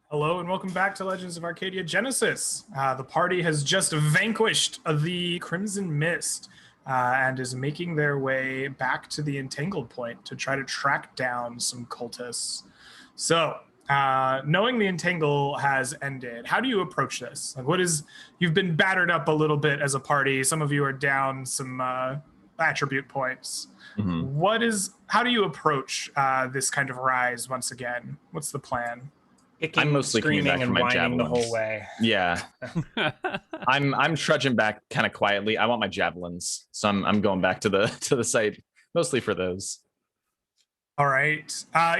Hello and welcome back to Legends of Arcadia Genesis. The party has just vanquished the Crimson Mist and is making their way back to the Entangled Point to try to track down some cultists. So, knowing the Entangle has ended, how do you approach this? Like, you've been battered up a little bit as a party. Some of you are down some attribute points. Mm-hmm. How do you approach this kind of rise once again? What's the plan? I'm mostly screaming and whining the whole way. Yeah, I'm trudging back kind of quietly. I want my javelins, so I'm going back to the site mostly for those. All right,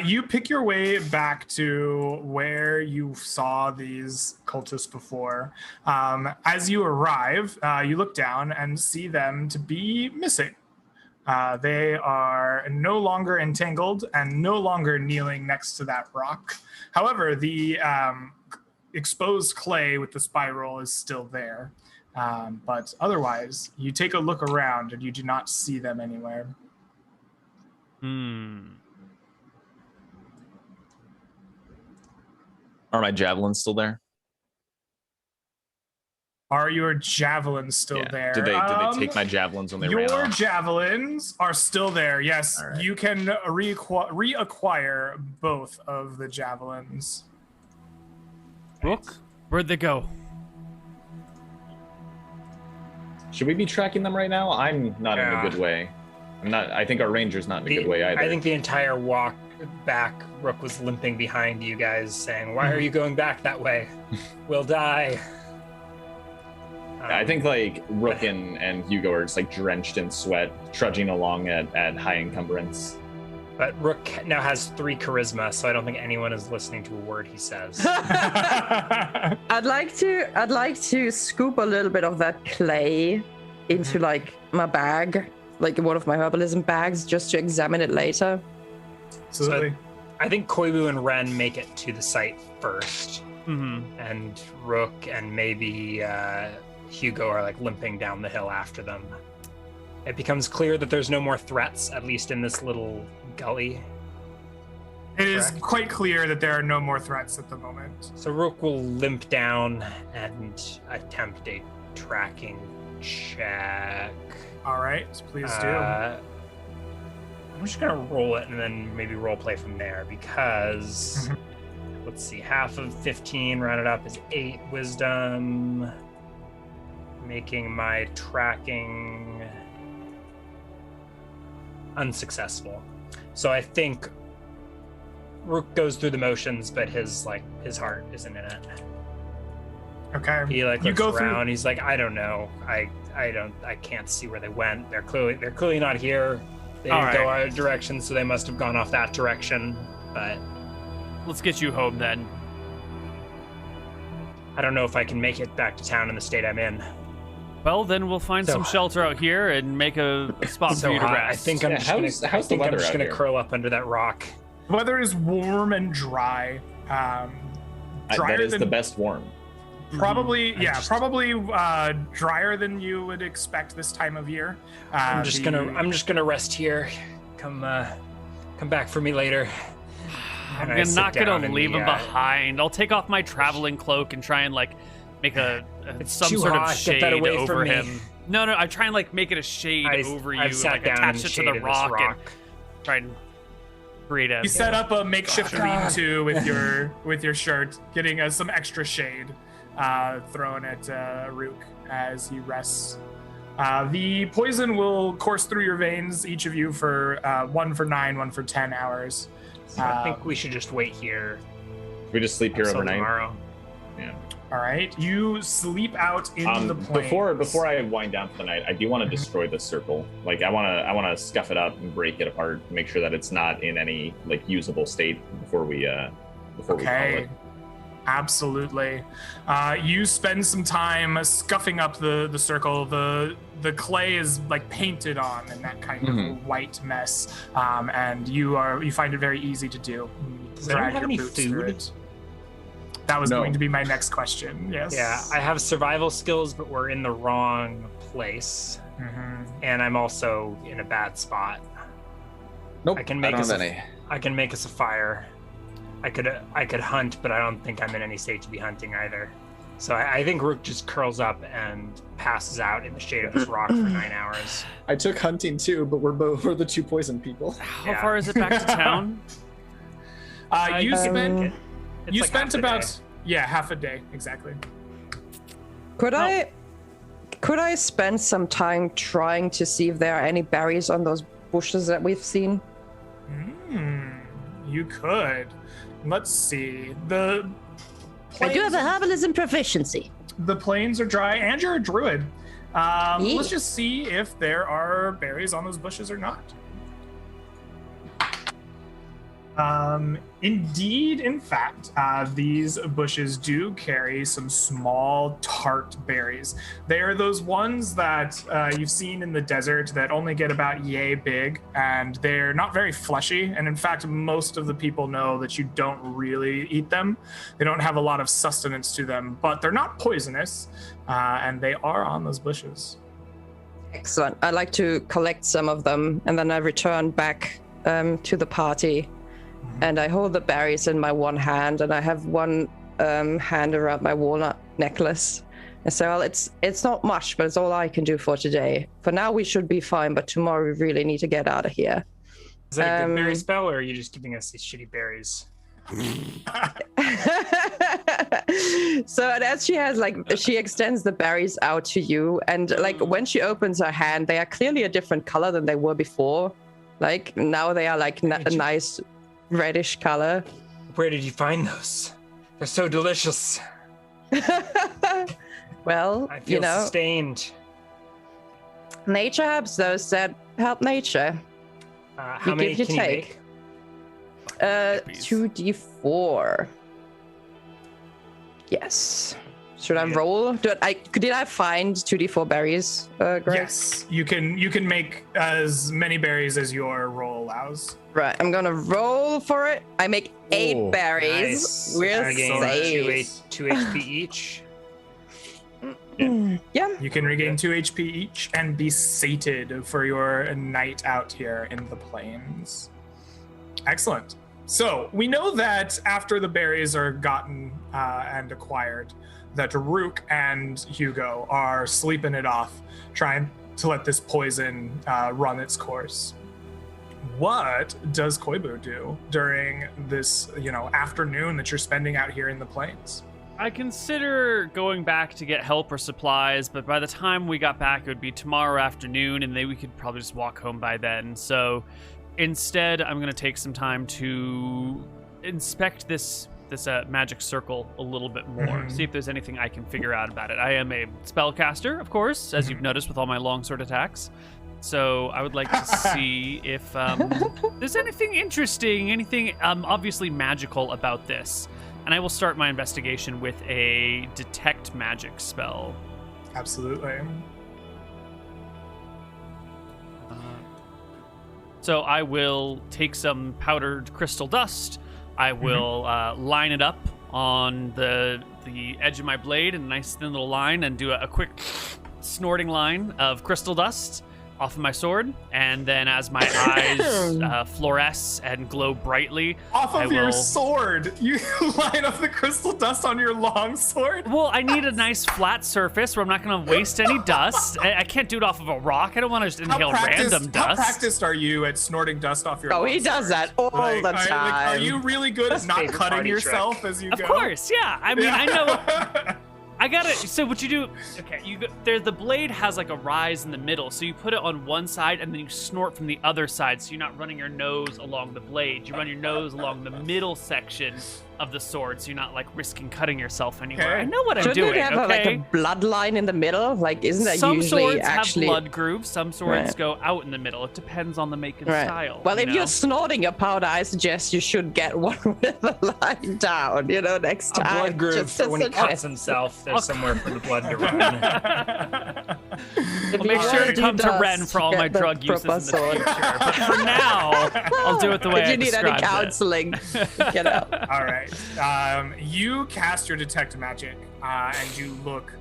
you pick your way back to where you saw these cultists before. As you arrive, you look down and see them to be missing. They are no longer entangled and no longer kneeling next to that rock. However, the exposed clay with the spiral is still there. But otherwise, you take a look around and you do not see them anywhere. Are my javelins still there? Are your javelins still there? Did they take my javelins when they ran off? Your javelins are still there, yes. Right. You can reacquire both of the javelins. Look, where'd they go? Should we be tracking them right now? I'm not in a good way. I think our ranger's not in a good way either. I think the entire walk back, Rook was limping behind you guys saying, "Why are you going back that way? We'll die." I think like Rook and Hugo are just like drenched in sweat, trudging along at high encumbrance. But Rook now has 3 charisma, so I don't think anyone is listening to a word he says. I'd like to scoop a little bit of that clay into like my bag, like one of my herbalism bags, just to examine it later. Absolutely. So I think Koibu and Ren make it to the site first, and Rook and maybe Hugo are like limping down the hill after them. It becomes clear that there's no more threats, at least in this little gully. It is quite clear that there are no more threats at the moment. So Rook will limp down and attempt a tracking check. All right, please do. I'm just gonna roll it and then maybe role play from there because let's see, half of 15 rounded up is 8 wisdom, making my tracking unsuccessful. So I think Rook goes through the motions, but his heart isn't in it. Okay. He looks around. He's like, I don't know. I can't see where they went. They're clearly not here. They didn't go our direction, so they must have gone off that direction. But let's get you home then. I don't know if I can make it back to town in the state I'm in. Well, then we'll find some shelter out here and make a spot for you to rest. I think I'm just gonna curl up under that rock. The weather is warm and dry. That is the best warm. Probably, probably drier than you would expect this time of year. I'm just gonna rest here. Come back for me later. I'm not gonna leave him behind. I'll take off my traveling cloak and try and make some sort of shade over him. No, I try and make it a shade over you, attach it to the rock and try and create a. You set up a makeshift lean-to with your shirt, getting some extra shade thrown at Rook as he rests. The poison will course through your veins, each of you for 1 for 9, 1 for 10 hours. So I think we should just wait here. We just sleep here overnight. Tomorrow. Yeah. All right. You sleep out in the plains. Before I wind down for the night, I do want to destroy the circle. I want to scuff it up and break it apart, make sure that it's not in any usable state before we call it. Absolutely. You spend some time scuffing up the circle. The clay is painted on in that kind of white mess, and you find it very easy to do. Does anyone have any food? That was going to be my next question. Yes. Yeah, I have survival skills, but we're in the wrong place, and I'm also in a bad spot. Nope. I don't have any. I can make us a fire. I could hunt, but I don't think I'm in any state to be hunting either. So I think Rook just curls up and passes out in the shade of this rock for 9 hours. I took hunting too, but we're the two poison people. How far is it back to town? You spent like about half a day exactly. Could I spend some time trying to see if there are any berries on those bushes that we've seen? You could. Let's see. I do have a herbalism proficiency. The plains are dry, and you're a druid. Let's just see if there are berries on those bushes or not. Indeed, in fact, these bushes do carry some small tart berries. They are those ones that you've seen in the desert that only get about yay big, and they're not very fleshy. And in fact, most of the people know that you don't really eat them. They don't have a lot of sustenance to them, but they're not poisonous, and they are on those bushes. Excellent. I'd like to collect some of them, and then I return back to the party. And I hold the berries in my one hand, and I have one hand around my walnut necklace. And so, well, it's not much, but it's all I can do for today. For now, we should be fine, but tomorrow we really need to get out of here. Is that a good berry spell, or are you just giving us these shitty berries? So, and as she extends the berries out to you, and when she opens her hand, they are clearly a different color than they were before. Now they are a nice reddish color. Where did you find those? They're so delicious. Well, I feel sustained. Nature helps those that help nature. How many can you make? 2d4. Yes. Should I roll? Did I find 2d4 berries, Greg? Yes, you can make as many berries as your roll allows. Right, I'm gonna roll for it. I make 8 berries. Nice. We're safe. 2 HP each. Yeah. You can regain 2 HP each and be sated for your night out here in the plains. Excellent. So we know that after the berries are gotten and acquired, that Rook and Hugo are sleeping it off, trying to let this poison run its course. What does Koibu do during this, afternoon that you're spending out here in the plains? I consider going back to get help or supplies, but by the time we got back, it would be tomorrow afternoon, and then we could probably just walk home by then. So instead, I'm going to take some time to inspect this magic circle a little bit more, see if there's anything I can figure out about it. I am a spellcaster, of course, as you've noticed with all my longsword attacks. So I would like to see if there's anything interesting, anything obviously magical about this. And I will start my investigation with a detect magic spell. Absolutely. So I will take some powdered crystal dust. I will line it up on the edge of my blade in a nice thin little line and do a quick snorting line of crystal dust off of my sword, and then as my eyes fluoresce and glow brightly, off of your sword, you line up the crystal dust on your long sword. Well, I need a nice flat surface where I'm not going to waste any dust. I can't do it off of a rock. I don't want to just inhale random dust. How practiced are you at snorting dust off your? Oh, he does that all the time. Are you really good at not cutting yourself as you go? Of course, yeah. I mean, I know. I got it. So what you do? Okay, the blade has like a rise in the middle, so you put it on one side and then you snort from the other side. So you're not running your nose along the blade. You run your nose along the middle section of the sword, so you're not like risking cutting yourself anywhere. Okay. I know what I'm doing. Shouldn't it have like a bloodline in the middle? Like, isn't that some usually swords actually? Some swords have blood grooves. Some swords go out in the middle. It depends on the make and style. Well, if you're snorting your powder, I suggest you should get one with the line down. Next time. A blood groove for when he cuts himself. There's somewhere for the blood to run. I'll make sure to come to Ren for all my drug uses in the future. But for now, I'll do it the way I described it. If you need any counseling, get out. All right. You cast your detect magic, and you look.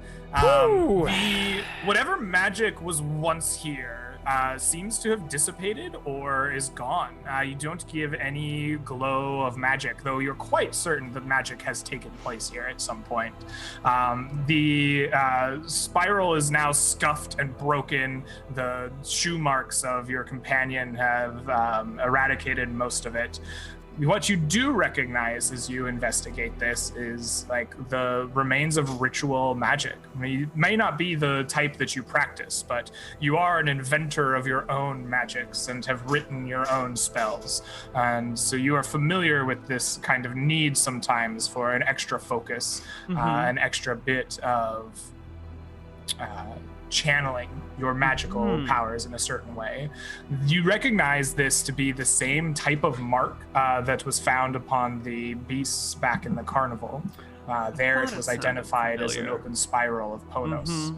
Whatever magic was once here, seems to have dissipated or is gone. You don't give any glow of magic, though you're quite certain that magic has taken place here at some point. The spiral is now scuffed and broken. The shoe marks of your companion have eradicated most of it. What you do recognize as you investigate this is like the remains of ritual magic. I mean, you may not be the type that you practice, but you are an inventor of your own magics and have written your own spells. And so you are familiar with this kind of need sometimes for an extra focus, an extra bit of channeling your magical powers in a certain way. You recognize this to be the same type of mark that was found upon the beasts back in the carnival. There it was identified as an open spiral of Ponos.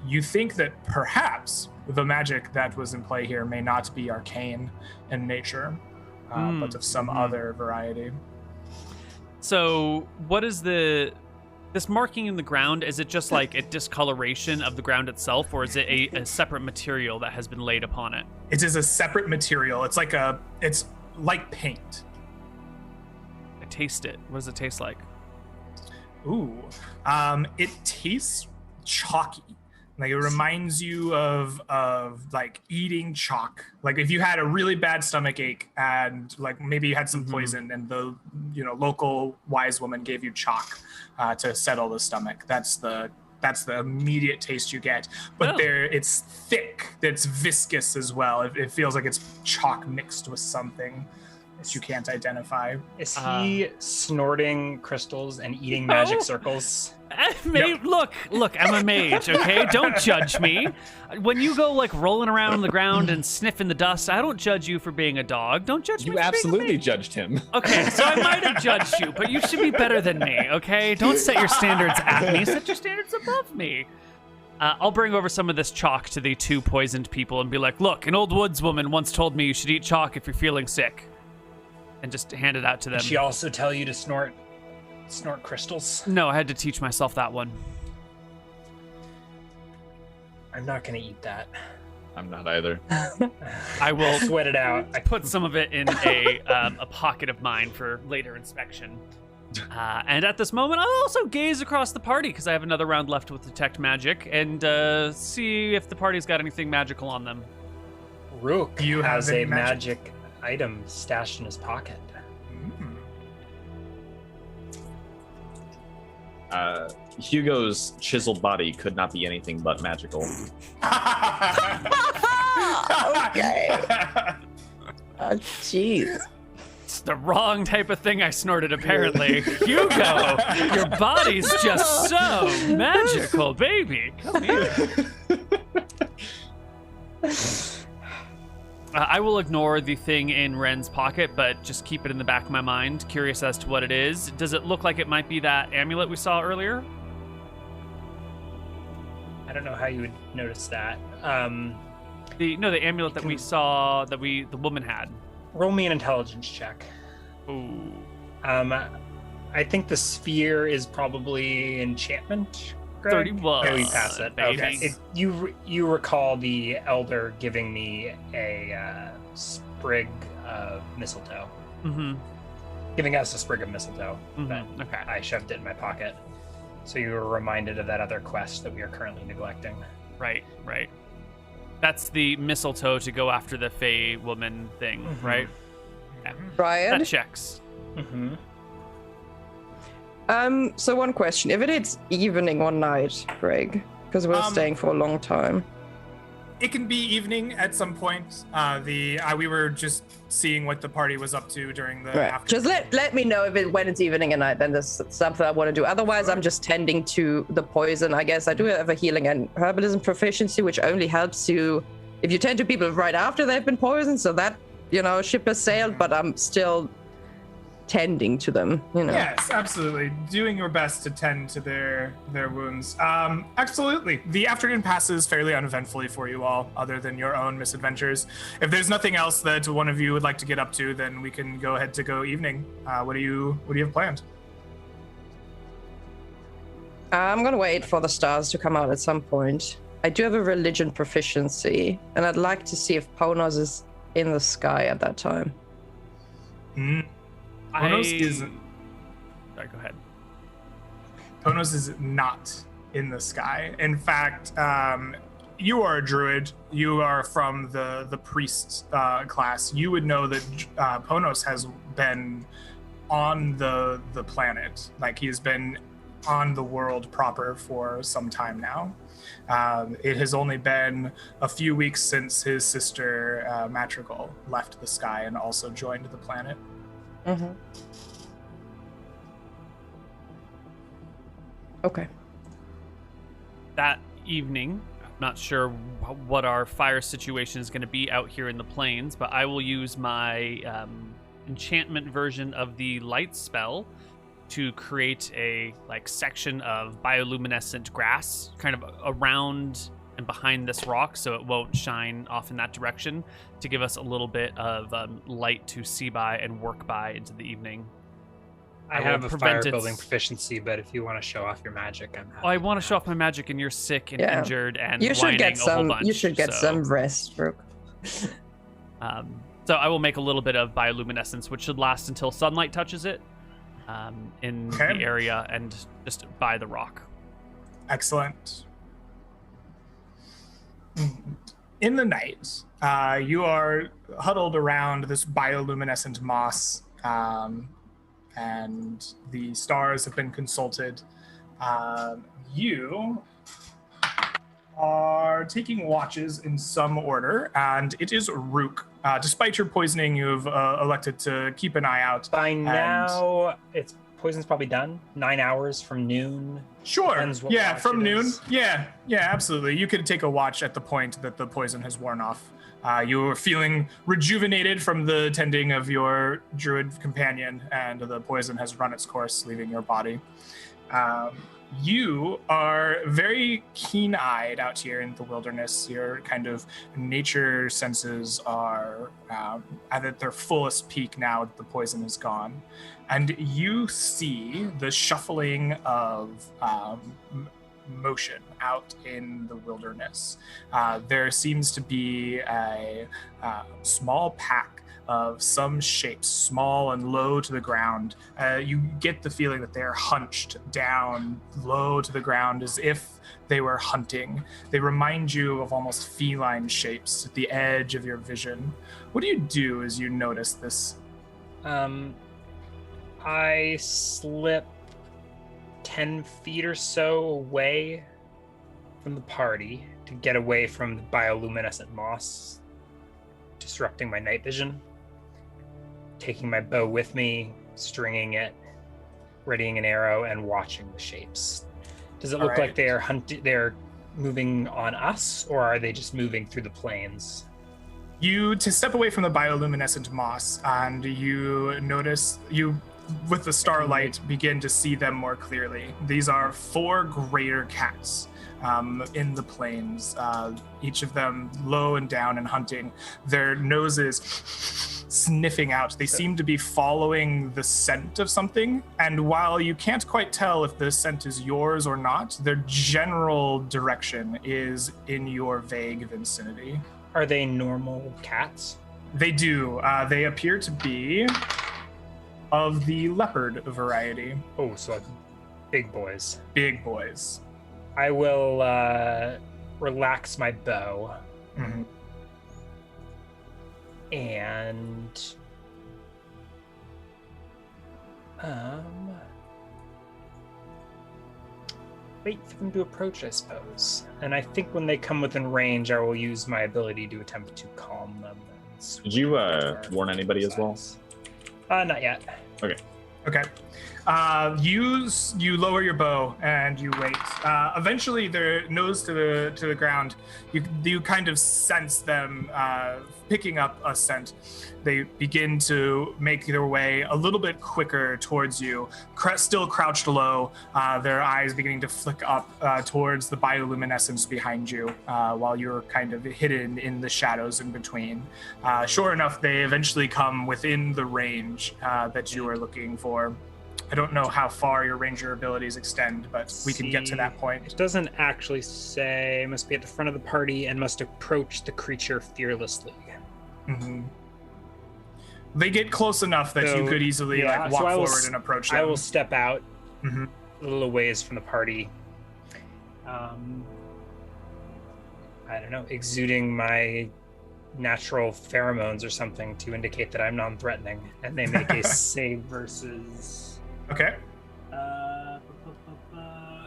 You think that perhaps the magic that was in play here may not be arcane in nature, but of some other variety. So what is this marking in the ground? Is it just like a discoloration of the ground itself, or is it a separate material that has been laid upon it? It is a separate material. It's like paint. I taste it. What does it taste like? Ooh, it tastes chalky. Like it reminds you of like eating chalk. Like if you had a really bad stomach ache and like maybe you had some poison and the local wise woman gave you chalk to settle the stomach. That's the immediate taste you get. But it's thick. It's viscous as well. It feels like it's chalk mixed with something that you can't identify. Is he snorting crystals and eating magic circles? Look, I'm a mage, okay? Don't judge me. When you go like rolling around on the ground and sniffing the dust, I don't judge you for being a dog. Don't judge me. You absolutely judged him. Okay, so I might have judged you, but you should be better than me, okay? Don't set your standards at me, set your standards above me. I'll bring over some of this chalk to the two poisoned people and be like, look, an old woods woman once told me you should eat chalk if you're feeling sick. And just hand it out to them. Did she also tell you to snort crystals? No, I had to teach myself that one. I'm not gonna eat that. I'm not either. I will sweat it out. I put some of it in a pocket of mine for later inspection. And at this moment, I'll also gaze across the party because I have another round left with Detect Magic and see if the party's got anything magical on them. Rook has a magic item stashed in his pocket. Hugo's chiseled body could not be anything but magical. Okay. Oh, jeez. It's the wrong type of thing I snorted, apparently. Hugo, your body's just so magical, baby. Come here. I will ignore the thing in Ren's pocket, but just keep it in the back of my mind, curious as to what it is. Does it look like it might be that amulet we saw earlier? I don't know how you would notice that. The amulet that we saw that the woman had. Roll me an intelligence check. Ooh. I think the sphere is probably enchantment. Greg? 31. Oh, we pass it. Okay. You recall the elder giving me a sprig of mistletoe. Giving us a sprig of mistletoe. But okay. I shoved it in my pocket. So you were reminded of that other quest that we are currently neglecting. Right. That's the mistletoe to go after the Fey woman thing, right? Yeah. Brian? That checks. So one question. If it is evening or night, Greg, because we're staying for a long time. It can be evening at some point. We were just seeing what the party was up to during the afternoon. Just let me know when it's evening and night, then there's something I want to do. Otherwise, I'm just tending to the poison. I guess I do have a healing and herbalism proficiency, which only helps you if you tend to people right after they've been poisoned. So that, ship has sailed, but I'm still tending to them, Yes, absolutely. Doing your best to tend to their wounds. Absolutely. The afternoon passes fairly uneventfully for you all, other than your own misadventures. If there's nothing else that one of you would like to get up to, then we can go ahead to go evening. What do you have planned? I'm gonna wait for the stars to come out at some point. I do have a religion proficiency, and I'd like to see if Ponos is in the sky at that time. Ponos isn't. Sorry, go ahead. Ponos is not in the sky. In fact, you are a druid. You are from the priest class. You would know that Ponos has been on the planet. Like, he's been on the world proper for some time now. It has only been a few weeks since his sister Matrigal left the sky and also joined the planet. Mm-hmm. Okay. That evening, I'm not sure what our fire situation is going to be out here in the plains, but I will use my enchantment version of the light spell to create a section of bioluminescent grass kind of around and behind this rock, so it won't shine off in that direction, to give us a little bit of light to see by and work by into the evening. I have a fire building proficiency, but if you want to show off your magic, I'm happy. I want to show off my magic, and you're sick and injured and you should get some. A whole bunch, you should get some rest, Rook. So I will make a little bit of bioluminescence, which should last until sunlight touches it in the area and just by the rock. Excellent. In the night, you are huddled around this bioluminescent moss, and the stars have been consulted. You are taking watches in some order, and it is Rook. Despite your poisoning, you've elected to keep an eye out. By now, poison's probably done. 9 hours from noon. Sure. Yeah, from noon. Yeah, absolutely. You could take a watch at the point that the poison has worn off. You are feeling rejuvenated from the tending of your druid companion, and the poison has run its course, leaving your body. You are very keen-eyed out here in the wilderness. Your kind of nature senses are at their fullest peak now that the poison is gone. And you see the shuffling of motion out in the wilderness. There seems to be a small pack of some shapes, small and low to the ground. You get the feeling that they're hunched down low to the ground as if they were hunting. They remind you of almost feline shapes at the edge of your vision. What do you do as you notice this? I slip 10 feet or so away from the party to get away from the bioluminescent moss, disrupting my night vision. Taking my bow with me, stringing it, readying an arrow, and watching the shapes. Does it look like they're moving on us, or are they just moving through the plains? You step away from the bioluminescent moss, and you notice with the starlight begin to see them more clearly. These are 4 greater cats in the plains, each of them low and down and hunting, their noses sniffing out. They seem to be following the scent of something, and while you can't quite tell if the scent is yours or not, their general direction is in your vague vicinity. Are they normal cats? They do. They appear to be of the leopard variety. Oh, so like big boys. Big boys. I will relax my bow. Mm-hmm. And wait for them to approach, I suppose. And I think when they come within range, I will use my ability to attempt to calm them. Did you warn anybody as well? Not yet. Okay. You lower your bow and you wait. Eventually, their nose to the ground. You kind of sense them picking up a scent. They begin to make their way a little bit quicker towards you, still crouched low. Their eyes beginning to flick up towards the bioluminescence behind you, while you're kind of hidden in the shadows in between. Sure enough, they eventually come within the range that you are looking for. I don't know how far your ranger abilities extend, but we can get to that point. It doesn't actually say must be at the front of the party and must approach the creature fearlessly. Mm-hmm. They get close enough that you could easily walk forward and approach them. I will step out a little ways from the party. I don't know, exuding my natural pheromones or something to indicate that I'm non-threatening, and they make a save versus. Okay.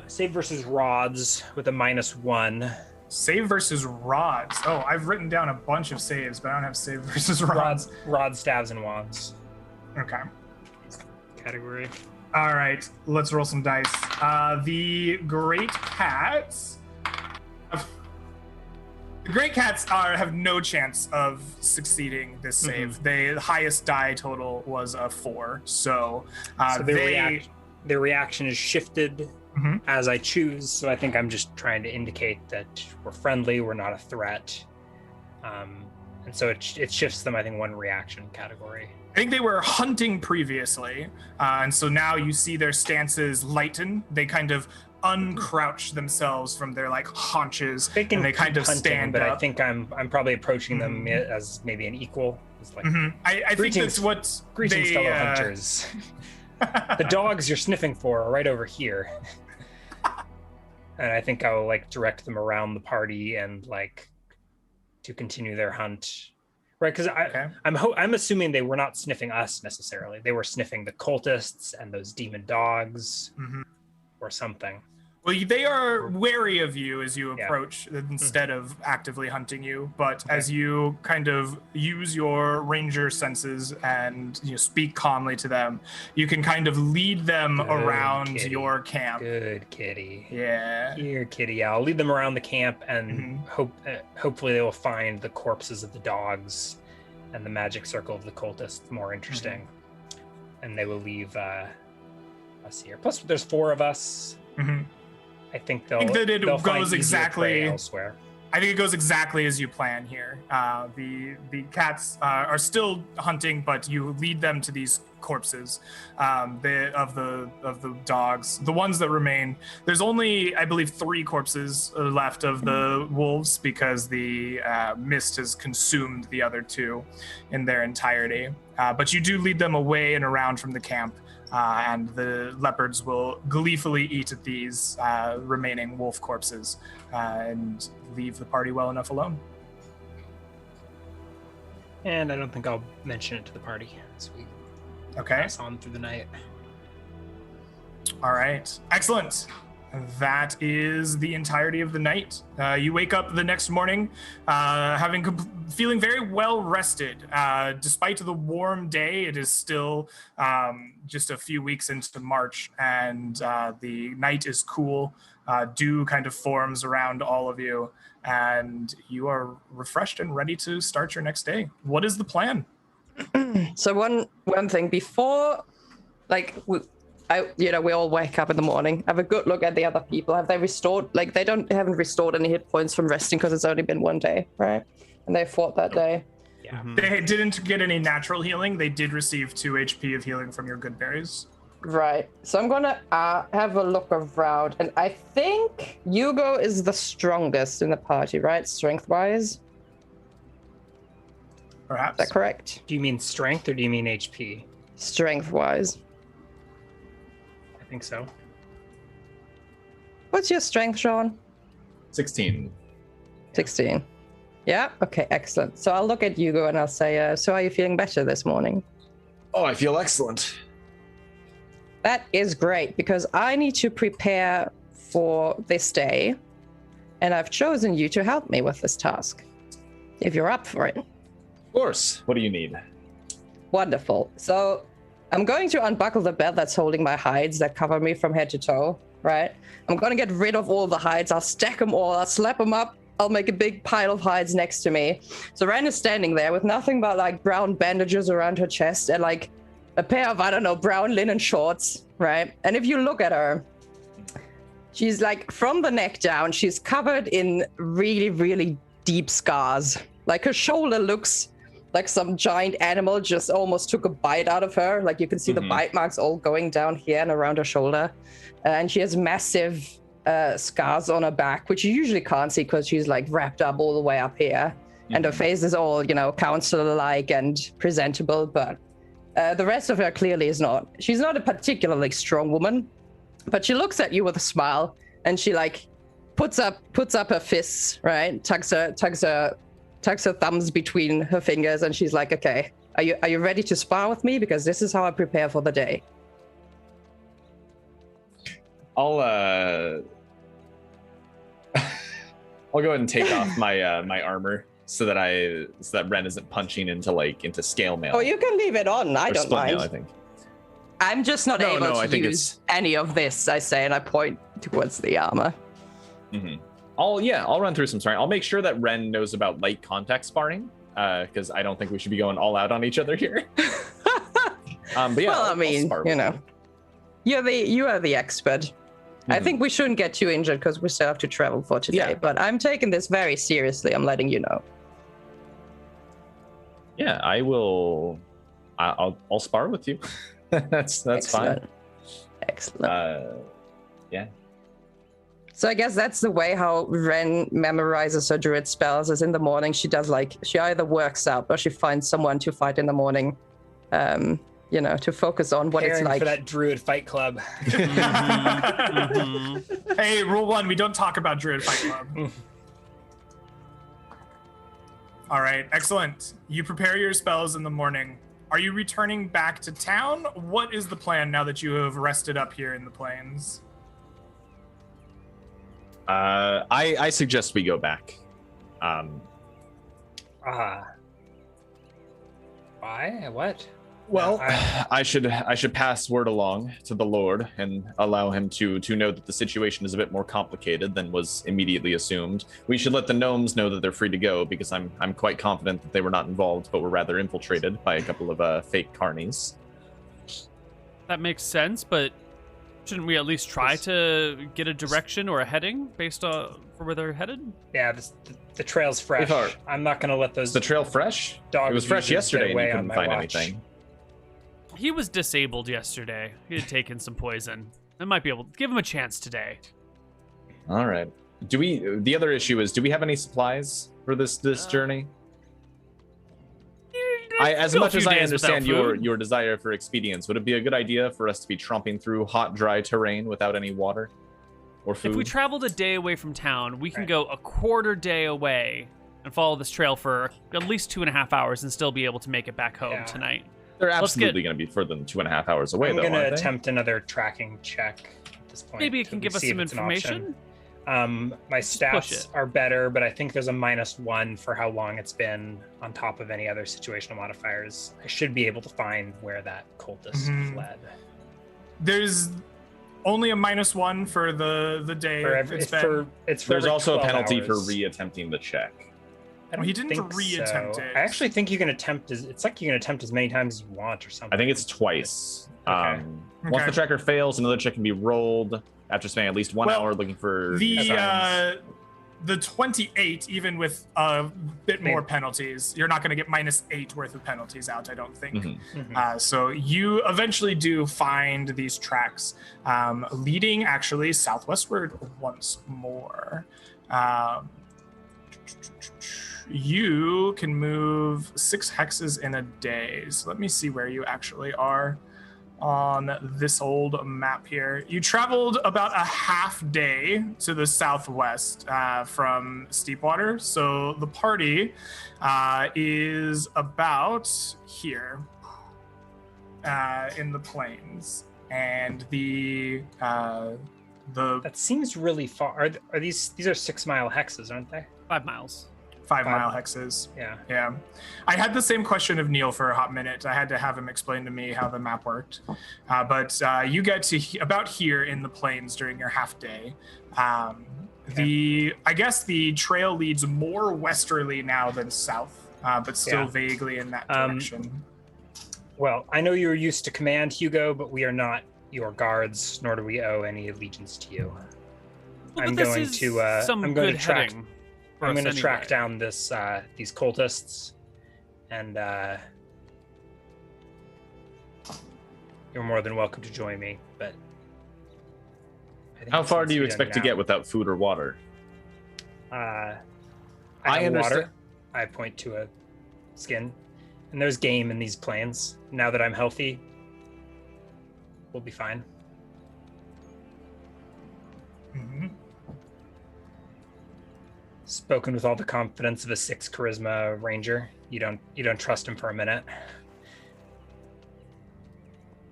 Save versus rods with a -1. Save versus rods. Oh, I've written down a bunch of saves, but I don't have save versus rods. Rods, staves, and wands. Okay. Category. All right, let's roll some dice. The great cats. The great cats have no chance of succeeding this save. The highest die total was a 4, so their reaction is shifted as I choose. So I think I'm just trying to indicate that we're friendly, we're not a threat, and so it shifts them. I think 1 reaction category. I think they were hunting previously, and so now you see their stances lighten. They kind of uncrouch themselves from their haunches, and they kind of stand but up. I think I'm probably approaching them as maybe an equal. It's like, I think that's what greetings, fellow hunters. The dogs you're sniffing for are right over here. And I think I will direct them around the party and to continue their hunt. Right, because I'm assuming they were not sniffing us necessarily. They were sniffing the cultists and those demon dogs or something. Well, they are wary of you as you approach instead of actively hunting you. But as you kind of use your ranger senses and speak calmly to them, you can kind of lead them around your camp. Good kitty. Yeah. Here, kitty. Yeah, I'll lead them around the camp and hopefully they will find the corpses of the dogs and the magic circle of the cultists more interesting. And they will leave us here. Plus, there's 4 of us. I think they'll goes exactly elsewhere. I think it goes exactly as you plan here. The cats are still hunting, but you lead them to these corpses of the dogs. The ones that remain, there's only, I believe, 3 corpses left of the wolves because the mist has consumed the other 2 in their entirety. But you do lead them away and around from the camp. And the leopards will gleefully eat at these remaining wolf corpses and leave the party well enough alone. And I don't think I'll mention it to the party as we pass on through the night. All right. Excellent. That is the entirety of the night. You wake up the next morning feeling very well rested. Despite the warm day, it is still just a few weeks into March, and the night is cool. Dew kind of forms around all of you, and you are refreshed and ready to start your next day. What is the plan? So one thing before, we all wake up in the morning, have a good look at the other people. Have they restored? They haven't restored any hit points from resting because it's only been 1 day, right? And they fought that day. Yeah. They didn't get any natural healing. They did receive 2 HP of healing from your good berries. Right. So I'm gonna have a look around, and I think Hugo is the strongest in the party, right? Strength-wise. Perhaps. Is that correct? Do you mean strength or do you mean HP? Strength-wise. I think so. What's your strength, Sean? 16. 16. Yeah? Okay, excellent. So I'll look at Hugo and I'll say, so are you feeling better this morning? Oh, I feel excellent. That is great, because I need to prepare for this day, and I've chosen you to help me with this task, if you're up for it. Of course. What do you need? Wonderful. So I'm going to unbuckle the belt that's holding my hides that cover me from head to toe, right? I'm going to get rid of all the hides. I'll stack them all. I'll slap them up. I'll make a big pile of hides next to me. So Ren is standing there with nothing but brown bandages around her chest and a pair of, brown linen shorts, right? And if you look at her, she's from the neck down, she's covered in really, really deep scars. Her shoulder looks like some giant animal just almost took a bite out of her. Like you can see the bite marks all going down here and around her shoulder. And she has massive scars on her back, which you usually can't see because she's like wrapped up all the way up here. And her face is all, counselor-like and presentable, but the rest of her clearly is not. She's not a particularly strong woman, but she looks at you with a smile, and she like puts up her fists, right? Tucks her thumbs between her fingers, and she's like, "Okay, are you ready to spar with me? Because this is how I prepare for the day." I'll go ahead and take off my my armor so that Ren isn't punching into scale mail. Oh, you can leave it on. I don't mind. Mail, I think. I'm just not able to use any of this, I say, and I point towards the armor. I'll run through some sparring. I'll make sure that Ren knows about light contact sparring, because I don't think we should be going all out on each other here. But yeah, well, I mean, you are the expert. I think we shouldn't get too injured because we still have to travel for today. But I'm taking this very seriously. I'm letting you know. Yeah, I will. I'll spar with you. that's Excellent. fine. Excellent. Yeah. So I guess that's the way how Ren memorizes her druid spells. Is in the morning she either works out or she finds someone to fight in the morning. To focus on what it's like for that druid fight club. Hey, rule 1: we don't talk about druid fight club. All right, excellent. You prepare your spells in the morning. Are you returning back to town? What is the plan now that you have rested up here in the plains? I suggest we go back. Why? What? Well, I should pass word along to the Lord and allow him to know that the situation is a bit more complicated than was immediately assumed. We should let the gnomes know that they're free to go, because I'm quite confident that they were not involved, but were rather infiltrated by a couple of fake carnies. That makes sense, but shouldn't we at least try to get a direction or a heading based on for where they're headed? Yeah, the trail's fresh. I'm not going to let those. Is the trail fresh? Dogs it was fresh yesterday, and you couldn't find anything. He was disabled yesterday. He had taken some poison. I might be able to give him a chance today. All right. The other issue is, do we have any supplies for this journey? As much as I understand your desire for expedience, would it be a good idea for us to be tromping through hot, dry terrain without any water or food? If we traveled a day away from town, we can go a quarter day away and follow this trail for at least 2.5 hours and still be able to make it back home tonight. They're absolutely going to be further than 2.5 hours away, though. I'm going to attempt another tracking check at this point. Maybe it can give us some information. My stats are better, but I think there's a -1 for how long it's been on top of any other situational modifiers. I should be able to find where that cultist fled. There's only a -1 for the day. There's also a penalty hours. for re-attempting the check. He didn't re-attempt it. I actually think you can attempt it's like you can attempt as many times as you want or something. I think it's twice. Okay. Once the tracker fails, another check can be rolled after spending at least 1 hour looking for the 28, even with a bit more penalties, you're not going to get -8 worth of penalties out, I don't think. So you eventually do find these tracks leading actually southwestward once more. You can move 6 hexes in a day. So let me see where you actually are on this old map here. You traveled about a half day to the southwest from Steepwater. So the party is about here in the plains. And that seems really far. Are these are 6 mile hexes, aren't they? 5 miles. 5 mile hexes. Yeah. I had the same question of Neal for a hot minute. I had to have him explain to me how the map worked. But you get to about here in the plains during your half day. I guess the trail leads more westerly now than south, but still vaguely in that direction. Well, I know you're used to command, Hugo, but we are not your guards, nor do we owe any allegiance to you. Well, I'm going to track down these cultists and you're more than welcome to join me. But how far do you expect to get without food or water? I understand. Water. I point to a skin, and there's game in these plains. Now that I'm healthy, we'll be fine. Mm-hmm. Spoken with all the confidence of a 6 charisma ranger. You don't trust him for a minute.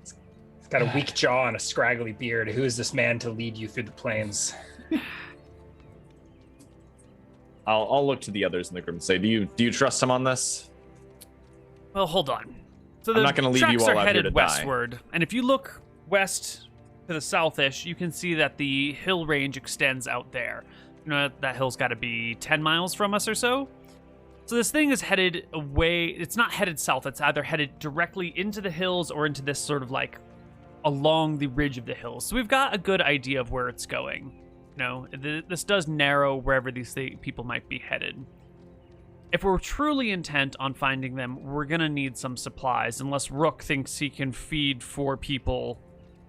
He's got a weak jaw and a scraggly beard. Who is this man to lead you through the plains? I'll look to the others in the group and say, do you trust him on this? Well, hold on. So I'm not going to leave you all out here to westward, die. And if you look west to the southish, you can see that the hill range extends out there. You know, that hill's got to be 10 miles from us or so. So this thing is headed away. It's not headed south. It's either headed directly into the hills or into this sort of like along the ridge of the hills. So we've got a good idea of where it's going. You know, this does narrow wherever these people might be headed. If we're truly intent on finding them, we're going to need some supplies, unless Rook thinks he can feed 4 people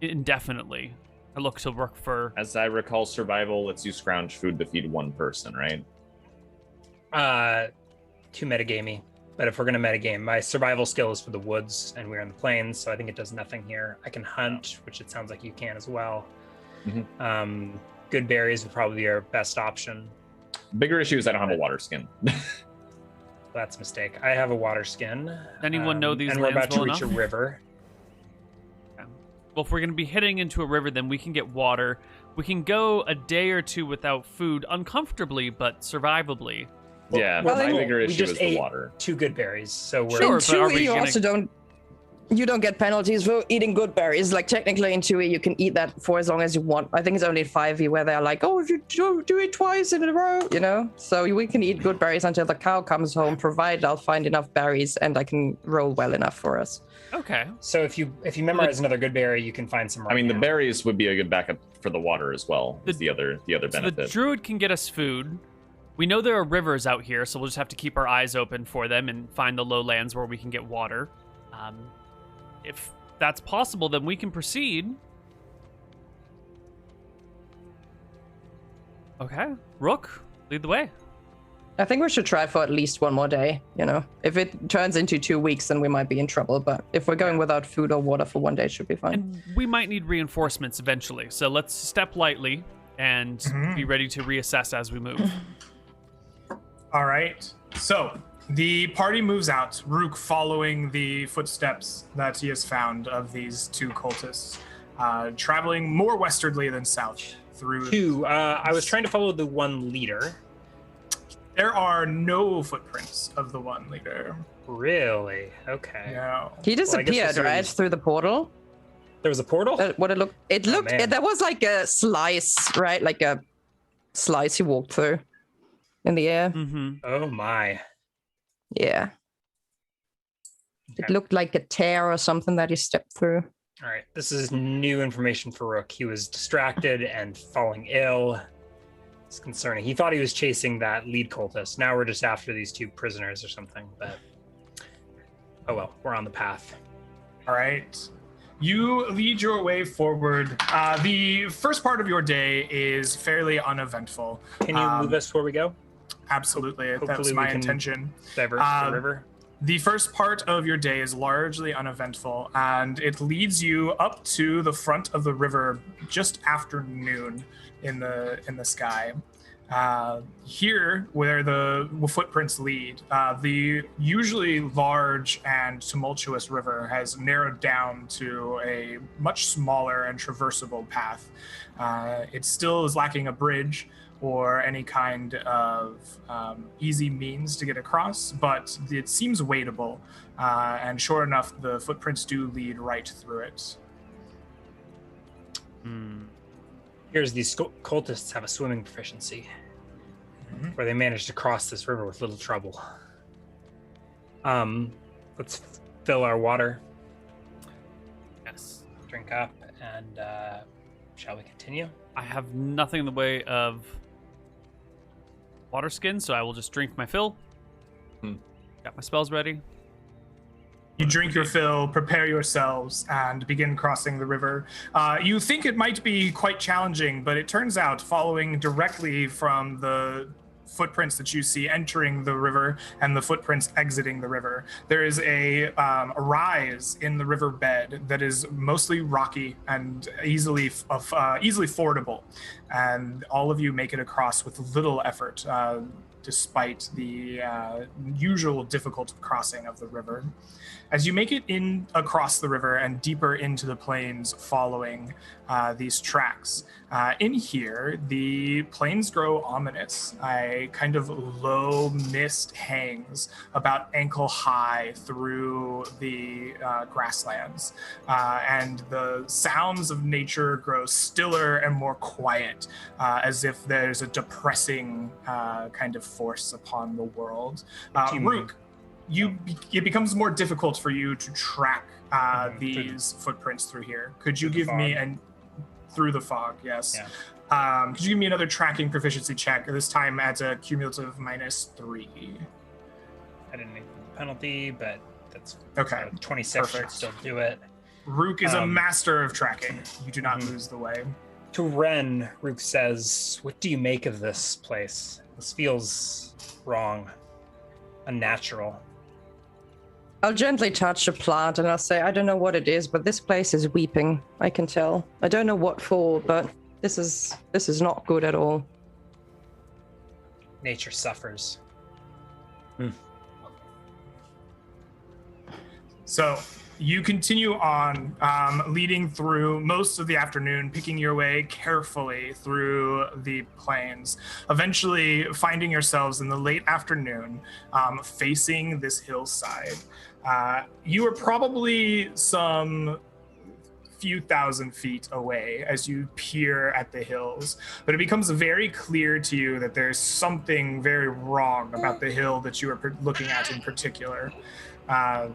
indefinitely. I look to Rook for... As I recall, survival lets you scrounge food to feed 1 person, right? Too metagamey. But if we're going to metagame, my survival skill is for the woods, and we're in the plains, so I think it does nothing here. I can hunt, which it sounds like you can as well. Mm-hmm. Good berries would probably be our best option. Bigger issue is I don't have a water skin. That's a mistake. I have a water skin. Anyone know these and lands we're about to well reach enough? a river. Well, if we're going to be heading into a river, then we can get water. We can go a day or 2 without food, uncomfortably, but survivably. Yeah, well, my bigger issue is the water. 2 good berries, so we're... In 2E, you also don't get penalties for eating good berries. Like, technically in 2E, you can eat that for as long as you want. I think it's only in 5E where they're like, oh, if you do it twice in a row, you know? So we can eat good berries until the cow comes home, provided I'll find enough berries and I can roll well enough for us. Okay. So if you memorize another good berry, you can find some. The berries would be a good backup for the water as well. The other benefit. So the druid can get us food. We know there are rivers out here, so we'll just have to keep our eyes open for them and find the lowlands where we can get water. If that's possible, then we can proceed. Okay, Rook, lead the way. I think we should try for at least 1 more day, you know? If it turns into 2 weeks, then we might be in trouble, but if we're going without food or water for 1 day, it should be fine. And we might need reinforcements eventually, so let's step lightly and be ready to reassess as we move. All right. So the party moves out, Rook following the footsteps that he has found of these 2 cultists, traveling more westwardly than south through... I was trying to follow the 1 leader. There are no footprints of the 1 leader. Really? Okay. No. He disappeared, right? Through the portal? There was a portal? What it looked... There was like a slice, right? Like a slice he walked through in the air. Mm-hmm. Oh, my. Yeah. Okay. It looked like a tear or something that he stepped through. All right. This is new information for Rook. He was distracted and falling ill. It's concerning. He thought he was chasing that lead cultist. Now we're just after these 2 prisoners or something, but oh well, we're on the path. All right. You lead your way forward. The first part of your day is fairly uneventful. Can you move us where we go? Absolutely. That's my intention. Diverge the river. The first part of your day is largely uneventful, and it leads you up to the front of the river just after noon in the sky. Here, where the footprints lead, the usually large and tumultuous river has narrowed down to a much smaller and traversable path. It still is lacking a bridge or any kind of easy means to get across, but it seems wadeable, and sure enough, the footprints do lead right through it. Here's these cultists have a swimming proficiency, where they managed to cross this river with little trouble. Let's fill our water. Yes. Drink up, and shall we continue? I have nothing in the way of water skin, so I will just drink my fill. Got my spells ready. You drink your fill, prepare yourselves, and begin crossing the river. You think it might be quite challenging, but it turns out, following directly from the footprints that you see entering the river and the footprints exiting the river, there is a rise in the riverbed that is mostly rocky and easily fordable, and all of you make it across with little effort, despite the usual difficult crossing of the river. As you make it in across the river and deeper into the plains following these tracks, in here, the plains grow ominous. A kind of low mist hangs about ankle high through the grasslands, and the sounds of nature grow stiller and more quiet, as if there's a depressing kind of force upon the world. Rook, it becomes more difficult for you to track these footprints through here. Could you give me through the fog? Yes. Yeah. Could you give me another tracking proficiency check? This time at a cumulative -3. I didn't make the penalty, but that's okay. 26 should still do it. Rook is a master of tracking. You do not lose the way. To Ren, Rook says, "What do you make of this place? This feels wrong, unnatural." I'll gently touch a plant and I'll say, I don't know what it is, but this place is weeping. I can tell. I don't know what for, but this is not good at all. Nature suffers. So you continue on, leading through most of the afternoon, picking your way carefully through the plains, eventually finding yourselves in the late afternoon, facing this hillside. You are probably some few thousand feet away as you peer at the hills, but it becomes very clear to you that there's something very wrong about the hill that you are looking at in particular.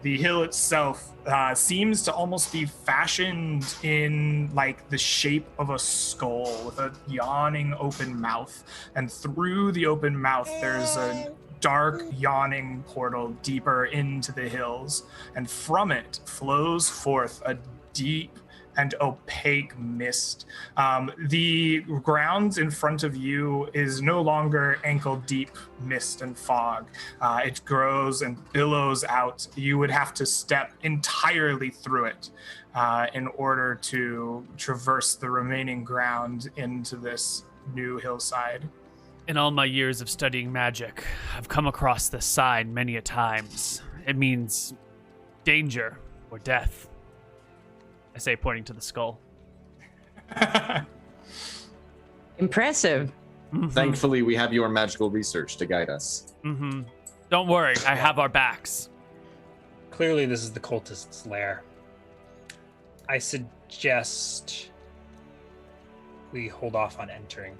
The hill itself seems to almost be fashioned in like the shape of a skull with a yawning open mouth, and through the open mouth there's a dark yawning portal deeper into the hills, and from it flows forth a deep and opaque mist. The ground in front of you is no longer ankle-deep mist and fog. It grows and billows out. You would have to step entirely through it in order to traverse the remaining ground into this new hillside. In all my years of studying magic, I've come across this sign many a times. It means danger or death. I say, pointing to the skull. Impressive. Mm-hmm. Thankfully, we have your magical research to guide us. Mm-hmm. Don't worry, I have our backs. Clearly, this is the cultist's lair. I suggest we hold off on entering.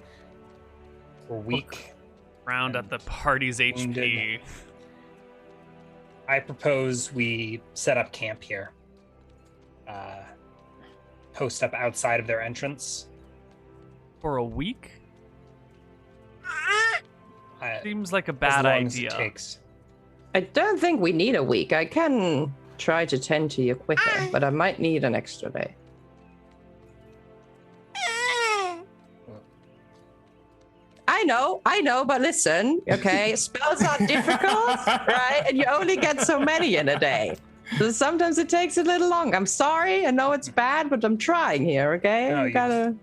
We're weak. Round at the party's wounded. HP. I propose we set up camp here. Post up outside of their entrance. For a week? Seems like a bad idea. As it takes. I don't think we need a week. I can try to tend to you quicker, but I might need an extra day. I know, but listen, okay? Spells are difficult, right? And you only get so many in a day. So sometimes it takes a little long. I'm sorry. I know it's bad, but I'm trying here, okay? No, you gotta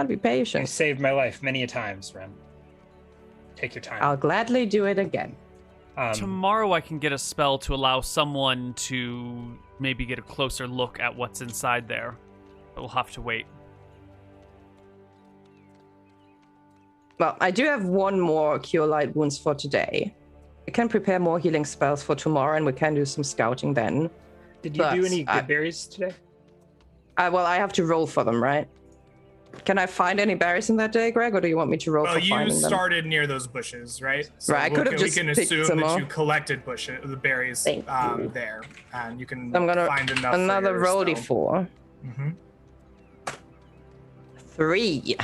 be patient. You saved my life many a times, Ren. Take your time. I'll gladly do it again. Tomorrow I can get a spell to allow someone to maybe get a closer look at what's inside there. But we'll have to wait. Well, I do have one more Cure Light Wounds for today. I can prepare more healing spells for tomorrow, and we can do some scouting then. Did you do any good berries today? Well, I have to roll for them, right? Can I find any berries in that day, Greg, or do you want me to roll for finding them? Well, you started near those bushes, right? So right, I could have just we can picked assume some that more. you collected the berries there, and you can I'm gonna find enough. Another for roll your d4. Mm-hmm. 3,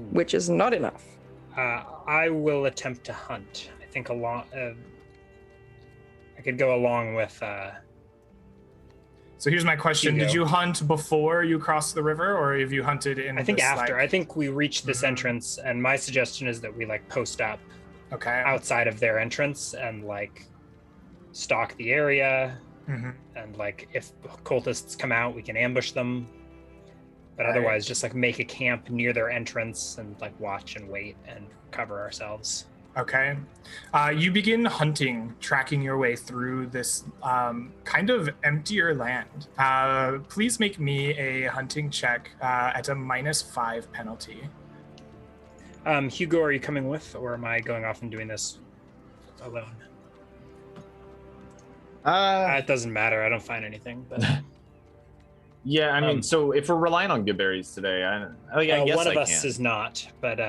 which is not enough. I will attempt to hunt. I think I could go along with So here's my question. Did you hunt before you crossed the river, or have you hunted in I think this, after. I think we reached this entrance, and my suggestion is that we like post up outside of their entrance and like stalk the area. And like if cultists come out, we can ambush them. But otherwise, just like make a camp near their entrance and like watch and wait and cover ourselves. Okay. You begin hunting, tracking your way through this kind of emptier land. Please make me a hunting check at a -5 penalty. Hugo, are you coming with, or am I going off and doing this alone? It doesn't matter. I don't find anything. But yeah, I mean, so if we're relying on good berries today, I guess one of I us can. is not, but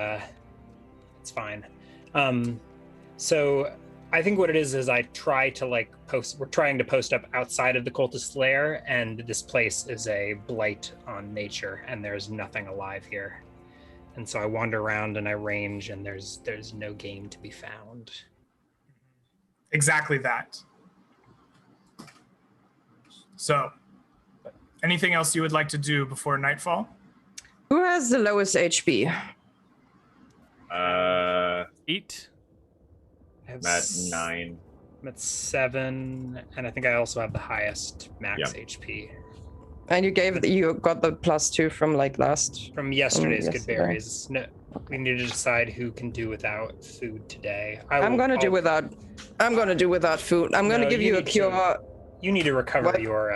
it's fine. So I think what it is I try to like we're trying to post up outside of the cultist lair, and this place is a blight on nature, and there's nothing alive here. And so I wander around and I range, and there's no game to be found. Exactly that. So, anything else you would like to do before nightfall? Who has the lowest HP? 8. I'm at 9. I'm at 7, and I think I also have the highest max HP. And you got the +2 from like last. From yesterday's good berries. No, we need to decide who can do without food today. I'm gonna do without food. I'm gonna give you a cure. You need to recover your.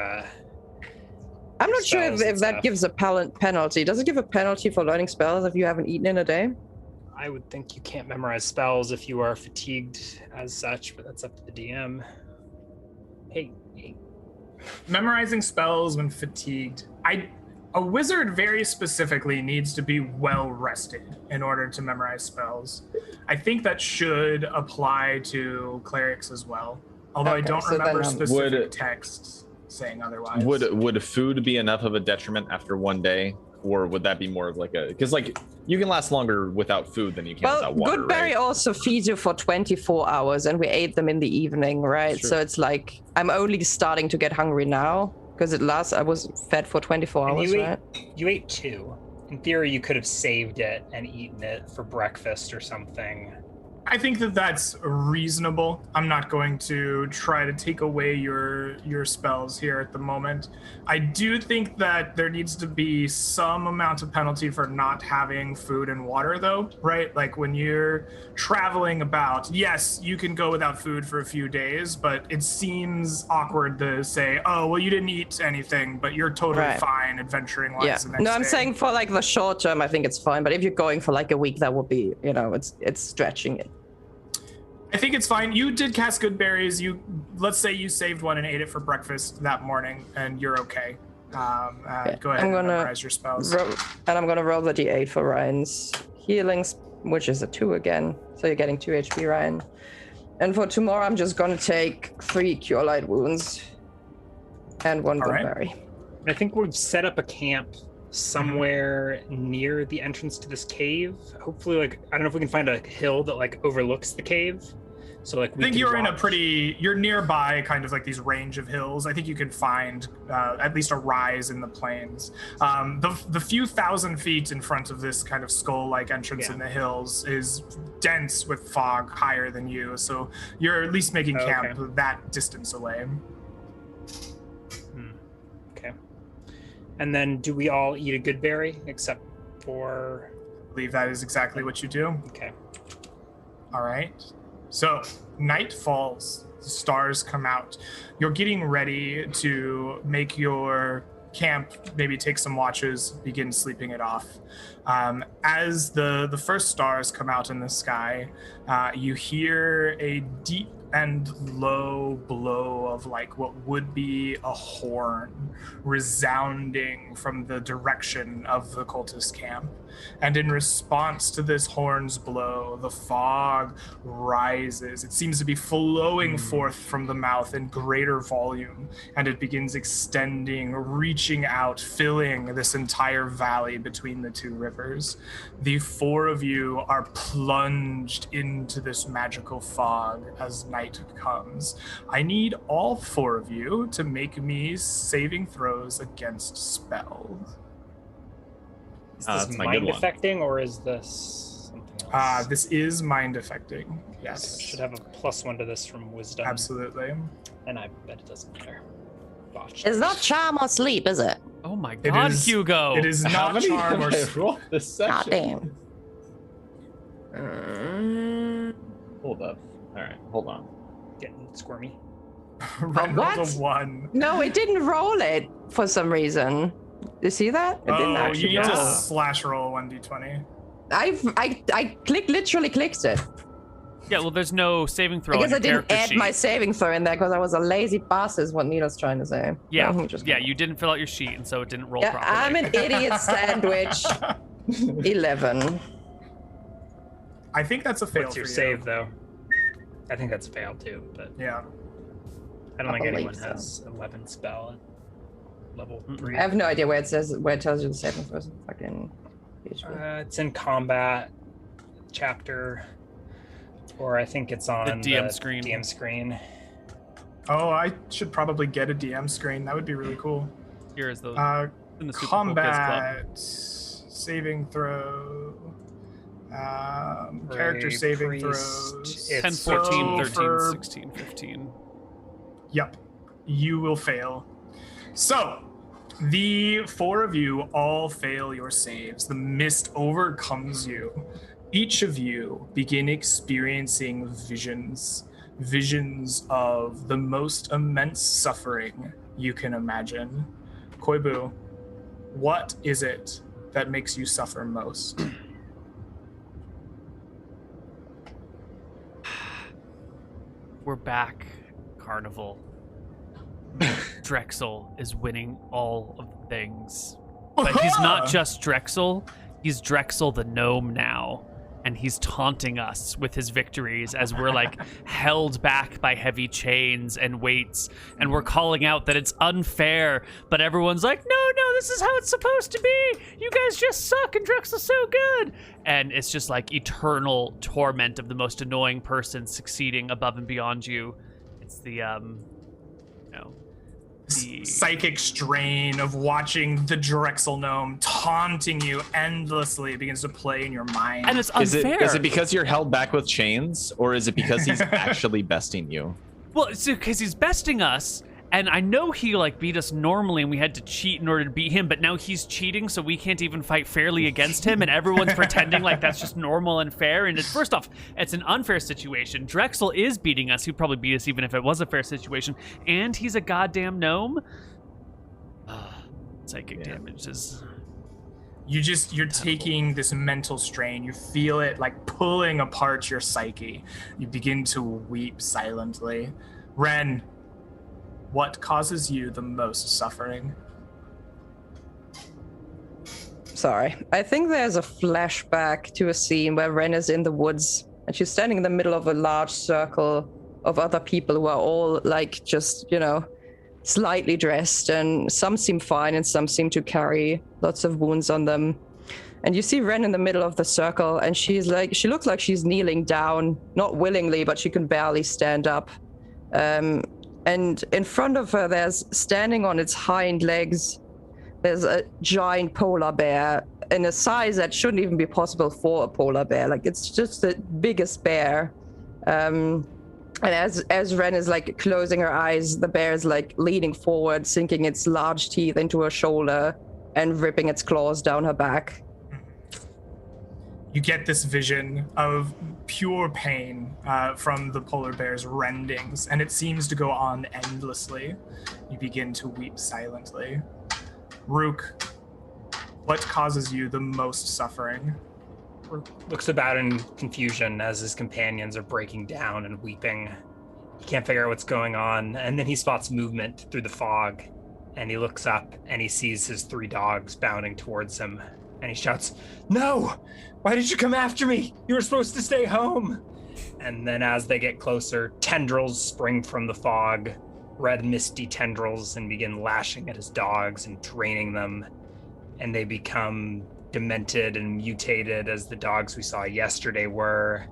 I'm not sure if that gives a penalty. Does it give a penalty for learning spells if you haven't eaten in a day? I would think you can't memorize spells if you are fatigued as such, but that's up to the DM. Hey. Memorizing spells when fatigued. A wizard very specifically needs to be well rested in order to memorize spells. I think that should apply to clerics as well. Although I don't remember specific texts saying otherwise. Would food be enough of a detriment after one day? Or would that be more of like because like you can last longer without food than you can without water, Goodberry also feeds you for 24 hours, and we ate them in the evening, right? So it's like I'm only starting to get hungry now because I was fed for 24 hours, right? You ate 2. In theory, you could have saved it and eaten it for breakfast or something. I think that that's reasonable. I'm not going to try to take away your spells here at the moment. I do think that there needs to be some amount of penalty for not having food and water, though, right? Like when you're traveling about, yes, you can go without food for a few days, but it seems awkward to say, oh, well, you didn't eat anything, but you're totally fine adventuring wise the next day. I'm saying for like the short term, I think it's fine. But if you're going for like a week, that would be, it's stretching it. I think it's fine. You did cast good berries. Let's say you saved one and ate it for breakfast that morning, and you're okay. Go ahead and memorize your spells. And I'm gonna roll the d8 for Ryan's healings, which is a 2 again. So you're getting 2 HP, Ryan. And for tomorrow, I'm just gonna take 3 cure light wounds and 1 good berry. I think we've set up a camp somewhere near the entrance to this cave. Hopefully, like, I don't know if we can find a hill that like overlooks the cave. So like, I think you're you're nearby kind of like these range of hills. I think you can find at least a rise in the plains. The few thousand feet in front of this kind of skull-like entrance in the hills is dense with fog higher than you. So you're at least making camp that distance away. Okay. And then do we all eat a good berry except for... I believe that is exactly what you do. Okay. All right. So night falls, the stars come out. You're getting ready to make your camp, maybe take some watches, begin sleeping it off. As the first stars come out in the sky, you hear a deep and low blow of like what would be a horn resounding from the direction of the cultist camp. And in response to this horn's blow, the fog rises. It seems to be flowing forth from the mouth in greater volume, and it begins extending, reaching out, filling this entire valley between the two rivers. The 4 of you are plunged into this magical fog as night light comes. I need all 4 of you to make me saving throws against spells. Is this mind affecting, or is this something else? This is mind affecting. Yes. Okay, should have a +1 to this from wisdom. Absolutely. And I bet it doesn't matter. Botched. It's not charm or sleep, is it? Oh my God, Hugo! It is not charm or sleep. This section? Damn. Hold up. All right, hold on. Getting squirmy. Rolled What? a 1. No, it didn't roll it for some reason. You see that? It didn't actually you need roll. to slash roll 1d20. I literally clicked it. Yeah, well, there's no saving throw. I guess on I your didn't character add sheet. my saving throw in there because I was a lazy bastard, is what Neal's trying to say. Yeah, No, you didn't fill out your sheet, and so it didn't roll Yeah, properly. I'm an idiot sandwich. 11. I think that's a fail What's for your you. save, though? I think that's a fail, too, but Yeah. I don't think believe anyone so. has 11 spell at level 3. I have no idea where it tells you the saving throw. Fucking. It's in combat chapter, or I think it's on The DM screen. DM screen. Oh, I should probably get a DM screen. That would be really cool. Here is those in the Super Combat saving throw. Character saving priest, throws. it's 10, 14, 13, for- 16, 15. Yep. You will fail. So, the 4 of you all fail your saves. The mist overcomes you. Each of you begin experiencing visions of the most immense suffering you can imagine. Koibu, what is it that makes you suffer most? We're back, Carnival. Drexel is winning all of the things. But he's not just Drexel, he's Drexel the gnome now. And he's taunting us with his victories as we're like held back by heavy chains and weights. And we're calling out that it's unfair. But everyone's like, no, this is how it's supposed to be. You guys just suck and Drexel's so good. And it's just like eternal torment of the most annoying person succeeding above and beyond you. It's the, psychic strain of watching the Drexel gnome taunting you endlessly begins to play in your mind. And it's unfair. Is it because you're held back with chains, or is it because he's actually besting you? Well, it's because he's besting us, and I know he like beat us normally and we had to cheat in order to beat him, but now he's cheating, so we can't even fight fairly against him, and everyone's pretending like that's just normal and fair. And first off, it's an unfair situation. Drexel is beating us. He'd probably beat us even if it was a fair situation, and he's a goddamn gnome. Psychic damage is... You're taking this mental strain. You feel it like pulling apart your psyche. You begin to weep silently. Ren, what causes you the most suffering? Sorry. I think there's a flashback to a scene where Ren is in the woods and she's standing in the middle of a large circle of other people who are all like just, slightly dressed, and some seem fine and some seem to carry lots of wounds on them. And you see Ren in the middle of the circle, and she looks like she's kneeling down, not willingly, but she can barely stand up. And in front of her, there's standing on its hind legs, there's a giant polar bear in a size that shouldn't even be possible for a polar bear. Like, it's just the biggest bear. And as Ren is like closing her eyes, the bear is like leaning forward, sinking its large teeth into her shoulder and ripping its claws down her back. You get this vision of pure pain from the polar bear's rendings, and it seems to go on endlessly. You begin to weep silently. Rook, what causes you the most suffering? Looks about in confusion as his companions are breaking down and weeping. He can't figure out what's going on, and then he spots movement through the fog, and he looks up and he sees his 3 dogs bounding towards him, and he shouts, "No! Why did you come after me? You were supposed to stay home!" And then as they get closer, tendrils spring from the fog, red misty tendrils, and begin lashing at his dogs and draining them, and they become demented and mutated as the dogs we saw yesterday were.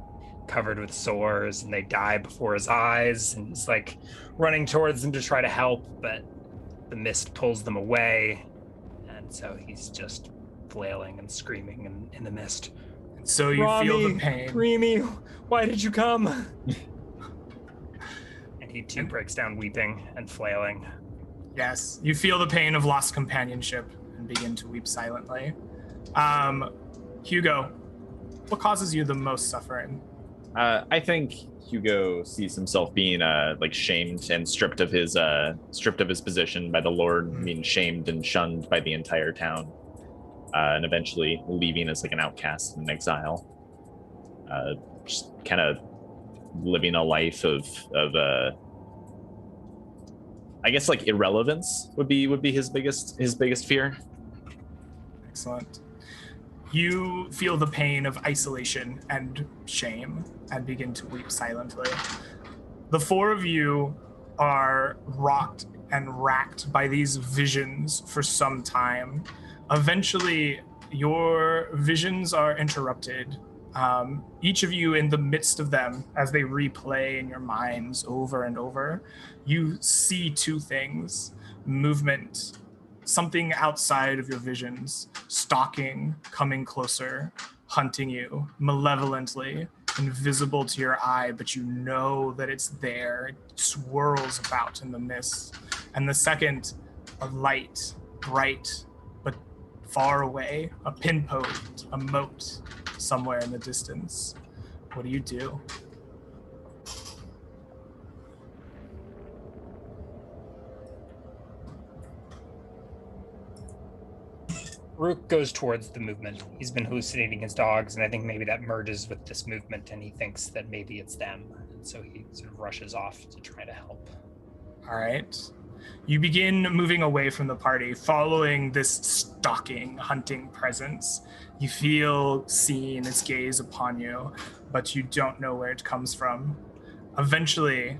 covered with sores, and they die before his eyes, and he's like running towards them to try to help, but the mist pulls them away, and so he's just flailing and screaming in the mist. So you feel the pain. Remy, why did you come? And he too breaks down weeping and flailing. Yes, you feel the pain of lost companionship and begin to weep silently. Hugo, what causes you the most suffering? I think Hugo sees himself being shamed and stripped of his position by the Lord, being shamed and shunned by the entire town, and eventually leaving as like an outcast and an exile. Just kind of living a life of I guess like irrelevance would be his biggest fear. Excellent. You feel the pain of isolation and shame and begin to weep silently. The four of you are rocked and racked by these visions for some time. Eventually, your visions are interrupted. Each of you in the midst of them, as they replay in your minds over and over, you see two things: movement, something outside of your visions, stalking, coming closer, hunting you malevolently, invisible to your eye, but you know that it's there. It swirls about in the mist. And the second, a light, bright, but far away, a pinpoint, a mote somewhere in the distance. What do you do? Rook goes towards the movement. He's been hallucinating his dogs, and I think maybe that merges with this movement, and he thinks that maybe it's them. And so he sort of rushes off to try to help. All right. You begin moving away from the party, following this stalking, hunting presence. You feel seeing its gaze upon you, but you don't know where it comes from. Eventually,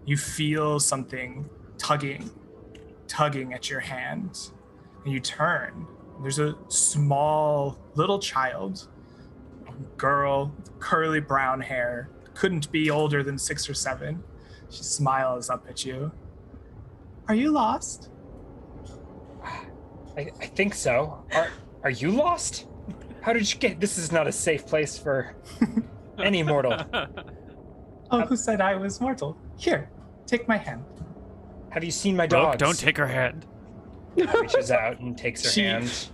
you feel something tugging at your hand, and you turn. There's a small little child, a girl, curly brown hair, couldn't be older than 6 or 7. She smiles up at you. Are you lost? I think so. Are you lost? How did you get? This is not a safe place for any mortal. Oh, who said I was mortal? Here, take my hand. Have you seen my dogs? Don't take her hand. Reaches out and takes her hand.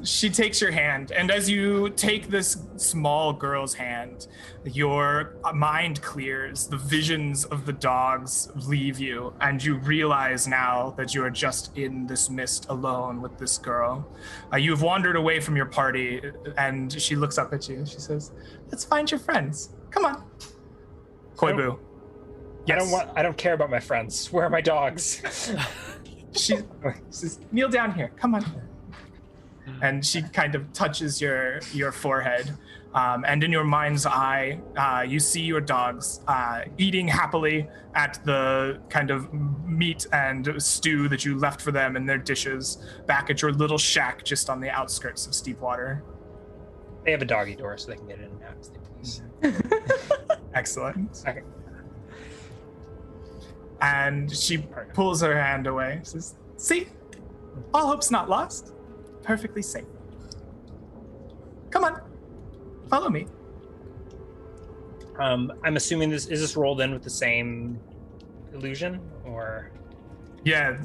She takes your hand, and as you take this small girl's hand, your mind clears. The visions of the dogs leave you, and you realize now that you are just in this mist alone with this girl. You've wandered away from your party, and she looks up at you. She says, "Let's find your friends. Come on." Koibu. Yes. I don't care about my friends. Where are my dogs? She says, "Kneel down here. Come on." And she kind of touches your forehead. And in your mind's eye, you see your dogs eating happily at the kind of meat and stew that you left for them in their dishes back at your little shack just on the outskirts of Steepwater. They have a doggy door so they can get in and out as they please. Excellent. Okay. And she pulls her hand away. Says, "See, all hope's not lost. Perfectly safe. Come on, follow me." I'm assuming is this rolled in with the same illusion, or yeah?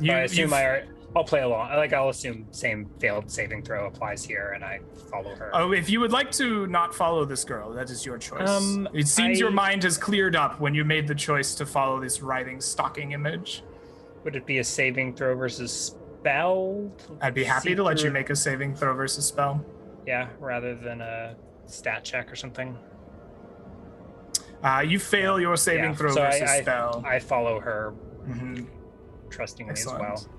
I'll play along. I'll assume same failed saving throw applies here, and I follow her. Oh, if you would like to not follow this girl, that is your choice. It seems your mind has cleared up when you made the choice to follow this writhing, stalking image. Would it be a saving throw versus spell? I'd be happy to let you make a saving throw versus spell. Yeah, rather than a stat check or something. You fail your saving throw versus spell. I follow her trustingly Excellent. as well.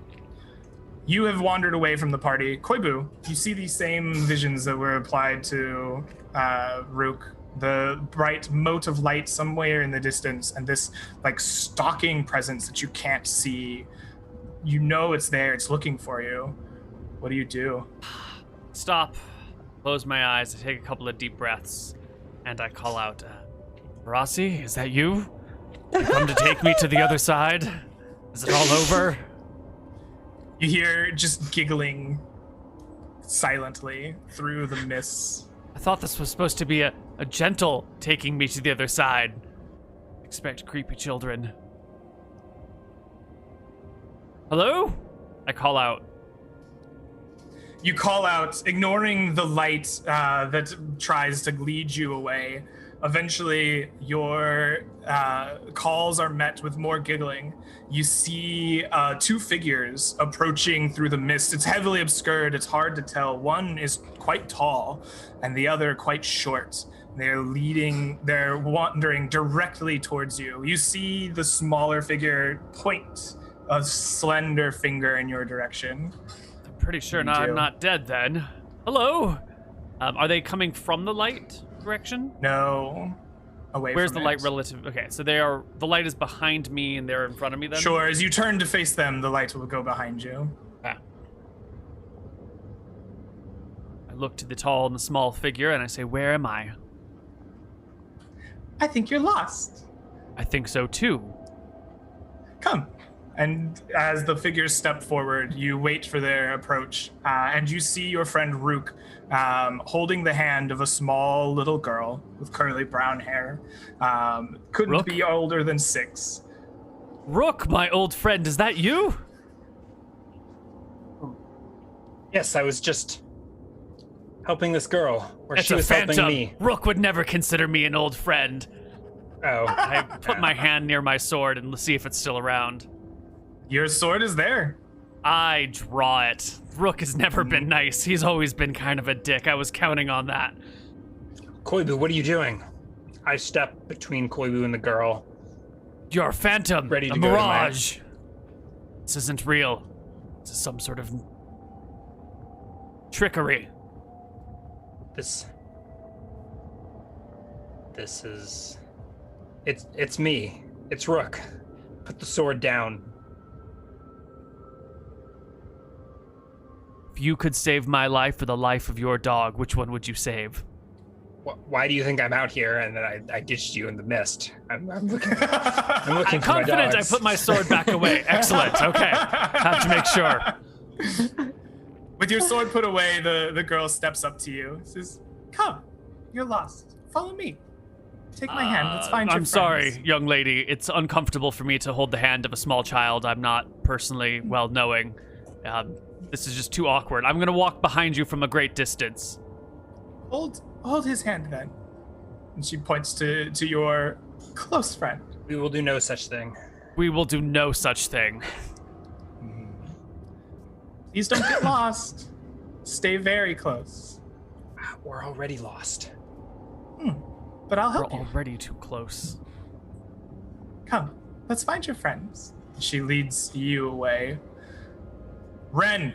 You have wandered away from the party. Koibu, you see these same visions that were applied to Rook. The bright mote of light somewhere in the distance, and this like stalking presence that you can't see. You know it's there. It's looking for you. What do you do? Stop. Close my eyes. I take a couple of deep breaths, and I call out, Rossi, is that you? You come to take me to the other side? Is it all over? You hear just giggling silently through the mists. I thought this was supposed to be a gentle taking me to the other side. Expect creepy children. Hello? I call out. You call out, ignoring the light that tries to lead you away. Eventually, your calls are met with more giggling. You see two figures approaching through the mist. It's heavily obscured. It's hard to tell. One is quite tall, and the other quite short. They're wandering directly towards you. You see the smaller figure point a slender finger in your direction. I'm pretty sure I'm not dead then. Hello? Are they coming from the light direction? No. Away Where's from the light relative? Okay, so the light is behind me and they're in front of me then? Sure, as you turn to face them, the light will go behind you. Ah. I look to the tall and the small figure and I say, where am I? I think you're lost. I think so too. Come. And as the figures step forward, you wait for their approach, and you see your friend Rook holding the hand of a small little girl with curly brown hair. Couldn't Rook? be older than 6. Rook, my old friend, is that you? Yes, I was just helping this girl, or It's she a was phantom. helping me. Rook would never consider me an old friend. Oh. I put my hand near my sword and see if it's still around. Your sword is there. I draw it. Rook has never been nice. He's always been kind of a dick. I was counting on that. Koibu, what are you doing? I step between Koibu and the girl. You're a phantom. Ready to a go to mirage. This isn't real. This is some sort of trickery. This is... It's me. It's Rook. Put the sword down. If you could save my life or the life of your dog, which one would you save? Why do you think I'm out here and that I ditched you in the mist? I'm looking, I'm I'm for my confident I dogs. put my sword back away. Excellent. Okay. Have to make sure. With your sword put away, the girl steps up to you. Says, "Come, you're lost. Follow me. Take my hand. Let's find your I'm friends." sorry, young lady. It's uncomfortable for me to hold the hand of a small child I'm not personally well-knowing. This is just too awkward. I'm going to walk behind you from a great distance. Hold his hand then. And she points to your close friend. We will do no such thing. We will do no such thing. Please don't get lost. Stay very close. We're already lost. But I'll We're help you. already too close. Come, let's find your friends. She leads you away. Ren,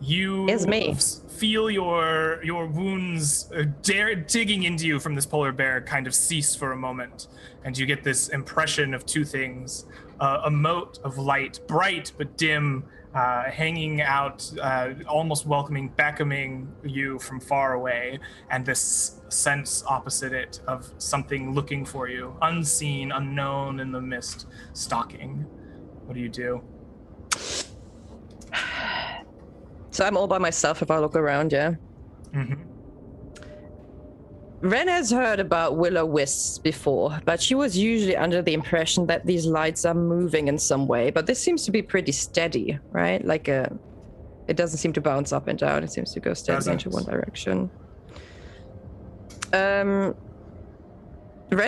you It's me. Feel your wounds digging into you from this polar bear kind of cease for a moment, and you get this impression of two things: a mote of light, bright but dim, hanging out, almost welcoming, beckoning you from far away, and this sense opposite it of something looking for you, unseen, unknown in the mist, stalking. What do you do? So I'm all by myself if I look around, yeah? Mm-hmm. Ren has heard about will-o-wisps before, but she was usually under the impression that these lights are moving in some way, but this seems to be pretty steady, right? It doesn't seem to bounce up and down. It seems to go steadily into one direction. Ren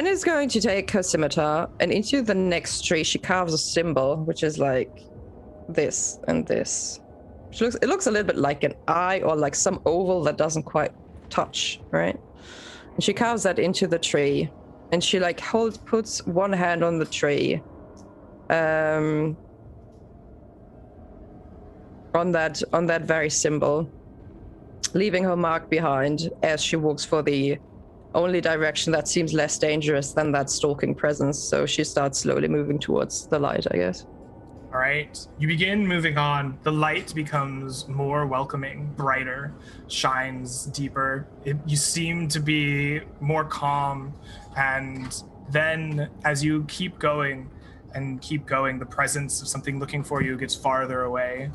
is going to take her scimitar, and into the next tree she carves a symbol, which is like this and this. It looks a little bit like an eye or like some oval that doesn't quite touch, right? And she carves that into the tree, and she puts one hand on the tree, on that very symbol, leaving her mark behind as she walks for the only direction that seems less dangerous than that stalking presence. So she starts slowly moving towards the light, I guess. All right, you begin moving on. The light becomes more welcoming, brighter, shines deeper. You seem to be more calm, and then as you keep going, the presence of something looking for you gets farther away.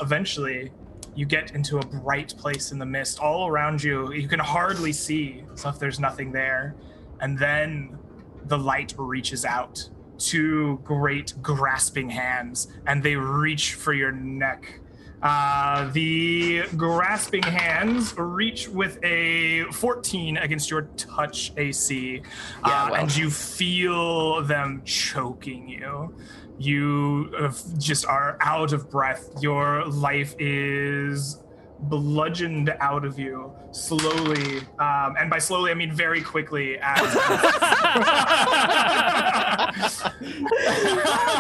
Eventually, you get into a bright place in the mist. All around you, you can hardly see, so if there's nothing there. And then the light reaches out. 2 great grasping hands, and they reach for your neck. The grasping hands reach with a 14 against your touch AC, and you feel them choking you. You just are out of breath. Your life is bludgeoned out of you slowly, and by slowly I mean very quickly.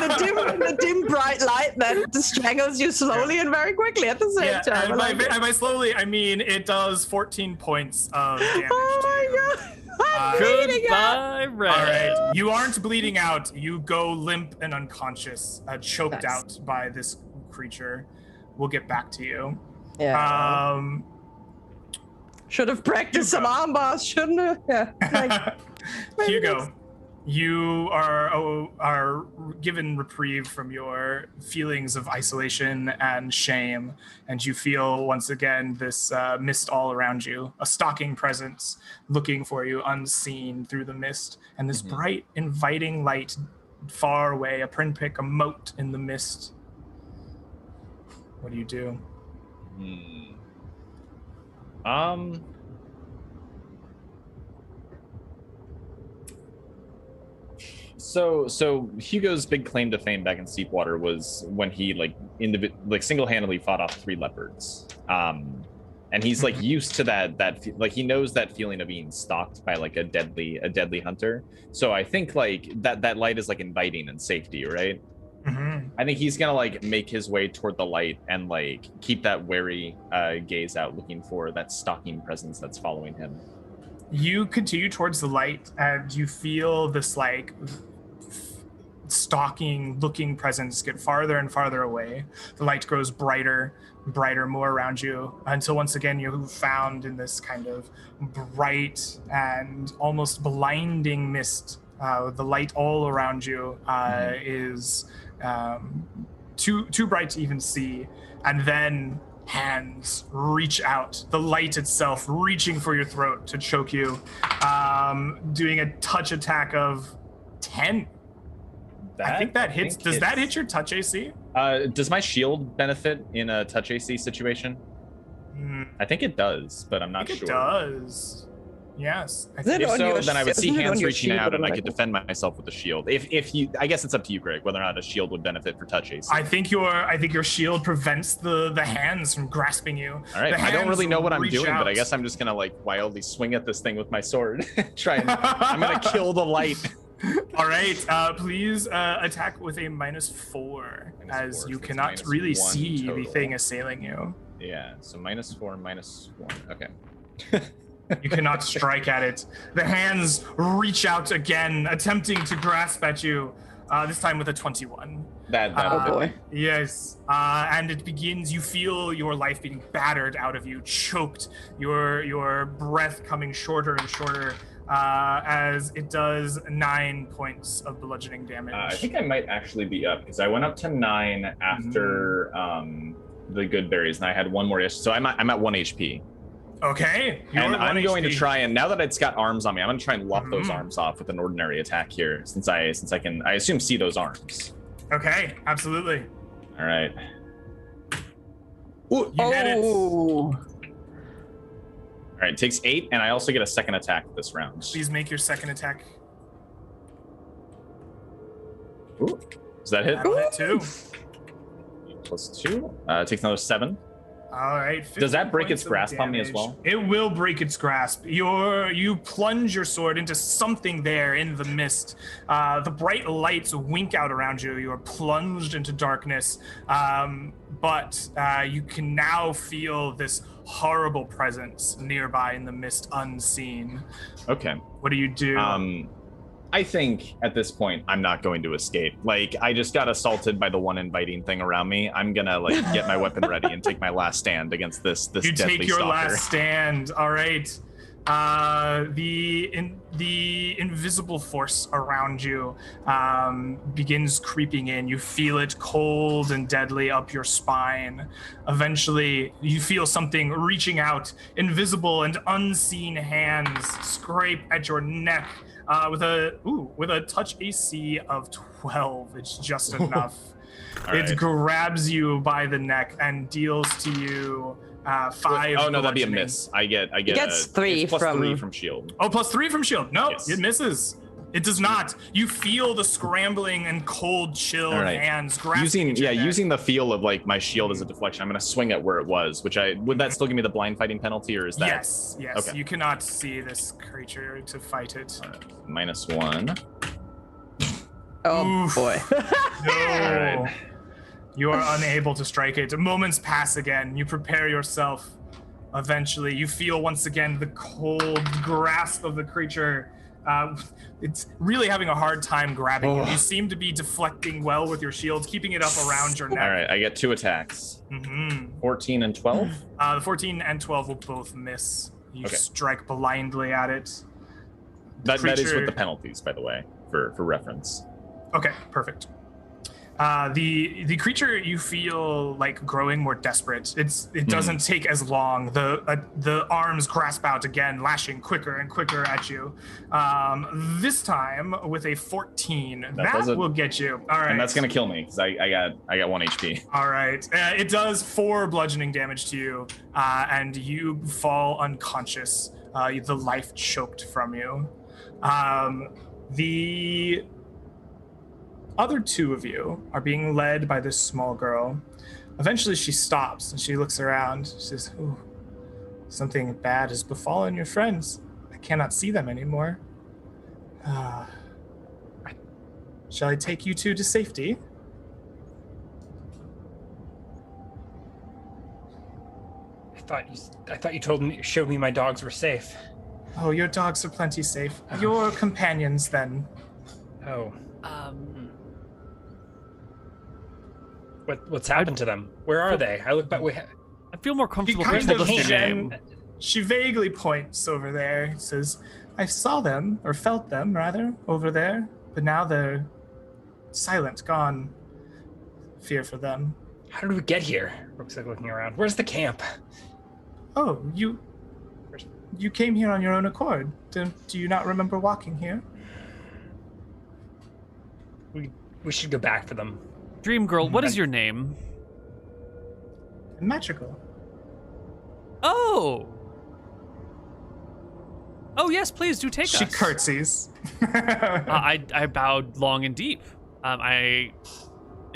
The dim bright light that strangles you slowly and very quickly at the same time. And by slowly I mean it does 14 points of damage. Oh my god! Goodbye, Red. All right, you aren't bleeding out. You go limp and unconscious, choked out by this creature. We'll get back to you. Yeah. Should have practiced some arm bars, shouldn't have? Yeah. Hugo, you are given reprieve from your feelings of isolation and shame, and you feel once again this mist all around you, a stalking presence looking for you unseen through the mist, and this bright, inviting light far away, a pinprick, a mote in the mist. What do you do? So Hugo's big claim to fame back in Steepwater was when he single-handedly fought off 3 leopards. And he's like used to that he knows that feeling of being stalked by like a deadly hunter. So I think like that light is like inviting and safety, right? I think he's gonna like make his way toward the light and like keep that wary gaze out, looking for that stalking presence that's following him. You continue towards the light, and you feel this like stalking looking presence get farther and farther away. The light grows brighter, more around you, until once again you're found in this kind of bright and almost blinding mist. The light all around you is too bright to even see, and then hands reach out, the light itself reaching for your throat to choke you, doing a touch attack of 10. I think that hits. Does that hit your touch AC? Does my shield benefit in a touch AC situation? I think it does, but I'm not sure. It does. Yes. If so, then I would see hands reaching out, and I could defend myself with the shield. If you, I guess it's up to you, Greg, whether or not a shield would benefit for touch AC. I think your shield prevents the hands from grasping you. All right. I don't really know what I'm doing, but I guess I'm just gonna like wildly swing at this thing with my sword. I'm gonna kill the light. All right. Please attack with a -4, as you cannot really see total. The thing assailing you. Yeah. So -4, -1. Okay. You cannot strike at it. The hands reach out again, attempting to grasp at you, this time with a 21. Oh boy. Yes. And it begins, you feel your life being battered out of you, choked, your breath coming shorter and shorter, as it does 9 points of bludgeoning damage. I think I might actually be up, because I went up to 9 after the good berries, and I had 1 more ish, so I'm at 1 HP. Okay. And I'm going to try, and now that it's got arms on me, I'm going to try and lop those arms off with an ordinary attack here, since I can, I assume, see those arms. Okay, absolutely. All right. Ooh, you hit it. All right, it takes 8, and I also get a second attack this round. Please make your second attack. Ooh. Does that hit? That'll hit too. +2. It takes another 7. All right. Does that break its grasp on me as well? It will break its grasp. You plunge your sword into something there in the mist. The bright lights wink out around you. You are plunged into darkness, but you can now feel this horrible presence nearby in the mist, unseen. Okay. What do you do? I think at this point I'm not going to escape. Like, I just got assaulted by the one inviting thing around me. I'm gonna get my weapon ready and take my last stand against this you deadly take your stalker. last stand. All right. The invisible force around you begins creeping in. You feel it cold and deadly up your spine. Eventually, you feel something reaching out. Invisible and unseen hands scrape at your neck with a touch AC of 12. It's just enough. It grabs you by the neck and deals to you 5. Oh no, that'd be a miss. I get. It gets 3 from shield. Oh, +3 from shield. No, Yes. It misses. It does not. You feel the scrambling and cold chill of hands grasping using the feel of my shield as a deflection. I'm gonna swing at where it was, would that still give me the blind fighting penalty, or is that? Yes. Okay. You cannot see this creature to fight it. -1. Oh, boy. No. All right. You are unable to strike it. Moments pass again. You prepare yourself. Eventually, you feel once again the cold grasp of the creature. It's really having a hard time grabbing you. You seem to be deflecting well with your shield, keeping it up around your neck. All right, I get 2 attacks. 14 and 12? The 14 and 12 will both miss. You strike blindly at it. That is with the penalties, by the way, for reference. Okay, perfect. The creature, you feel growing more desperate. It doesn't take as long. The arms grasp out again, lashing quicker and quicker at you. This time with a 14, that will get you. All right, and that's gonna kill me because I got 1 HP. All right, it does 4 bludgeoning damage to you, and you fall unconscious. The life choked from you. The other 2 of you are being led by this small girl. Eventually she stops and she looks around. She says, "Ooh, something bad has befallen your friends. I cannot see them anymore. Shall I take you 2 to safety?" I thought you showed me my dogs were safe. Oh, your dogs are plenty safe. Your companions then. Oh. What's happened to them? Where are they? I look back. I feel more comfortable She with kind of your name. She vaguely points over there. Says, "I saw them, or felt them rather, over there, but now they're silent, gone. Fear for them." How did we get here? Looks like looking around. Where's the camp? Oh, you came here on your own accord. Do you not remember walking here? We should go back for them. Dream Girl, what is your name? Magical. Oh, yes, please do take us. She curtsies. I bowed long and deep. I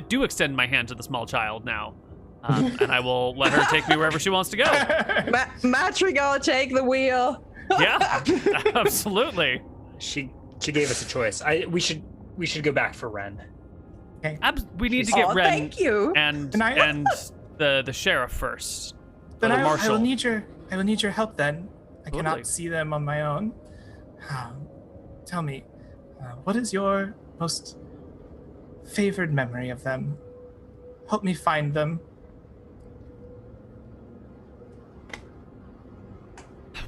do extend my hand to the small child now, and I will let her take me wherever she wants to go. Madrigal, take the wheel. Yeah, absolutely. She gave us a choice. We should go back for Ren. Okay. We need to get Ren. Thank you. And the sheriff first. Then the I marshal. will need your help then. I Totally. cannot see them on my own. Tell me, what is your most favored memory of them? Help me find them.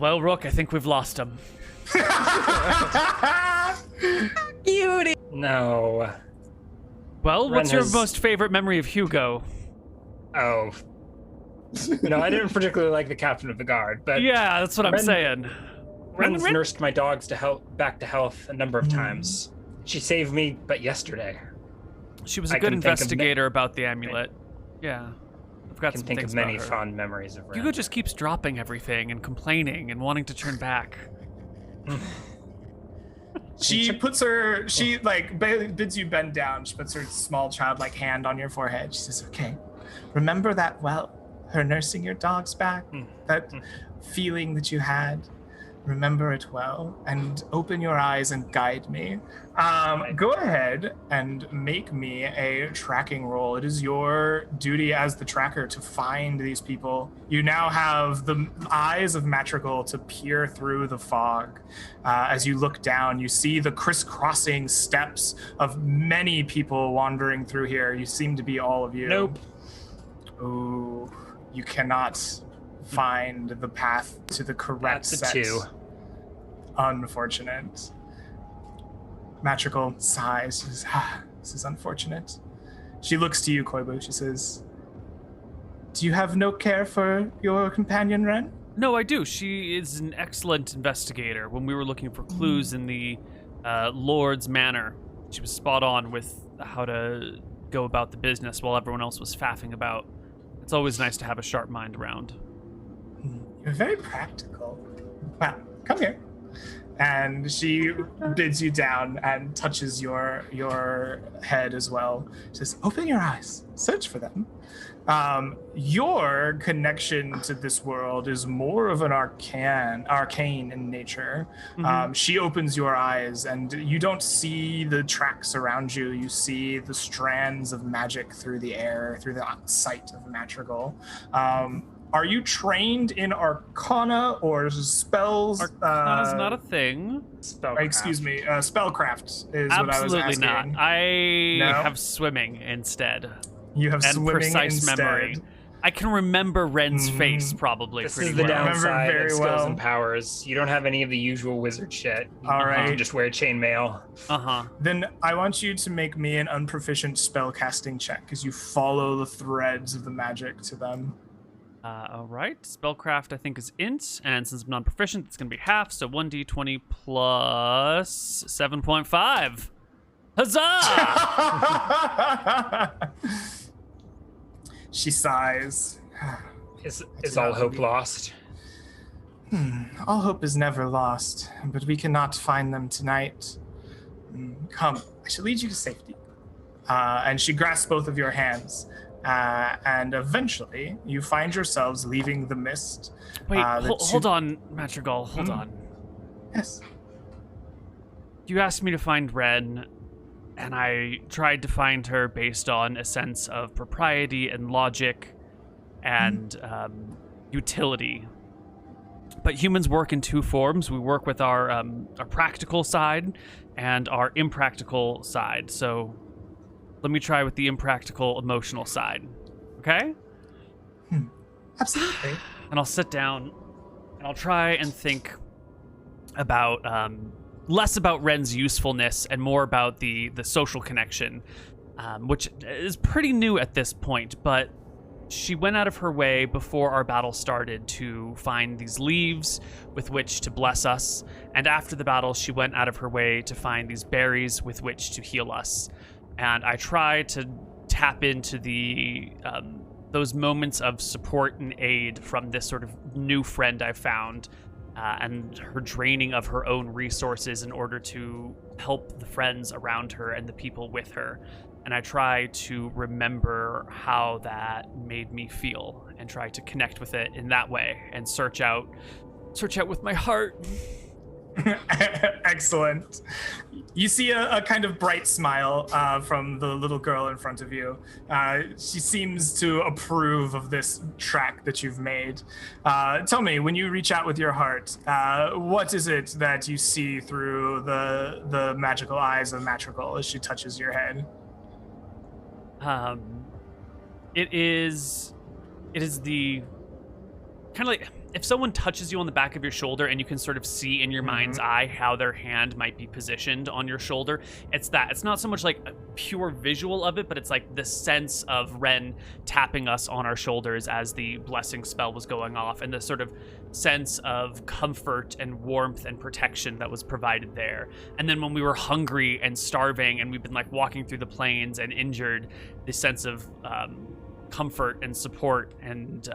Well, Rook, I think we've lost him. Beauty. No. Well, what's your most favorite memory of Hugo? Oh. No, I didn't particularly like the captain of the guard, but yeah, that's what I'm saying. Ren's nursed my dogs back to health a number of times. She saved me, but yesterday. She was a good investigator about the amulet. Yeah. I've got I can some think things of many about her. fond memories of Ren. Hugo just keeps dropping everything and complaining and wanting to turn back. She bids you bend down. She puts her small childlike hand on your forehead. She says, "Okay, remember that well, her nursing your dogs back, that feeling that you had. remember it well, and open your eyes and guide me. Go ahead and make me a tracking roll. It is your duty as the tracker to find these people. You now have the eyes of Matrical to peer through the fog. As you look down, you see the crisscrossing steps of many people wandering through here. You seem to be all of you. Nope. Ooh, you cannot find the path to the correct That's a set. 2. Unfortunate. Matrical sighs. She says, this is unfortunate. She looks to you, Koibu. She says, do you have no care for your companion, Ren? No, I do. She is an excellent investigator. When we were looking for clues in the Lord's Manor, she was spot on with how to go about the business while everyone else was faffing about. It's always nice to have a sharp mind around. You're very practical. Well, come here. And she bids you down and touches your head as well. She says, open your eyes. Search for them. Your connection to this world is more of an arcane in nature. Mm-hmm. She opens your eyes, and you don't see the tracks around you. You see the strands of magic through the air, through the sight of Matrical. Are you trained in Arcana or spells? Arcana's not a thing. Spellcraft is Absolutely what I was asking. not. I No? have swimming instead. You have And swimming precise instead. memory. I can remember Ren's face probably This pretty is the well. downside very of skills well. and powers. You don't have any of the usual wizard shit. All You right. can just wear chainmail. Uh-huh. Then I want you to make me an unproficient spell casting check as you follow the threads of the magic to them. All right. Spellcraft, I think, is int, and since I'm non-proficient, it's going to be half, so 1d20 plus 7.5. Huzzah! She sighs. Is all hope lost? All hope is never lost, but we cannot find them tonight. Come, I shall lead you to safety. And she grasps both of your hands. And eventually, you find yourselves leaving the mist. Wait, hold on, Madrigal, hold on. Yes. You asked me to find Ren, and I tried to find her based on a sense of propriety and logic and utility. But humans work in two forms. We work with our practical side and our impractical side. So let me try with the impractical emotional side. Okay? Absolutely. And I'll sit down and I'll try and think about less about Ren's usefulness and more about the social connection, which is pretty new at this point, but she went out of her way before our battle started to find these leaves with which to bless us, and after the battle she went out of her way to find these berries with which to heal us. And I try to tap into the those moments of support and aid from this sort of new friend I found, and her draining of her own resources in order to help the friends around her and the people with her. And I try to remember how that made me feel and try to connect with it in that way and search out with my heart. Excellent. You see a kind of bright smile from the little girl in front of you. She seems to approve of this track that you've made. Tell me, when you reach out with your heart, what is it that you see through the magical eyes of Matrical as she touches your head? It is the kind of like if someone touches you on the back of your shoulder and you can sort of see in your mind's eye how their hand might be positioned on your shoulder. It's that. It's not so much like a pure visual of it, but it's like the sense of Ren tapping us on our shoulders as the blessing spell was going off, and the sort of sense of comfort and warmth and protection that was provided there. And then when we were hungry and starving and we've been like walking through the plains and injured, the sense of comfort and support and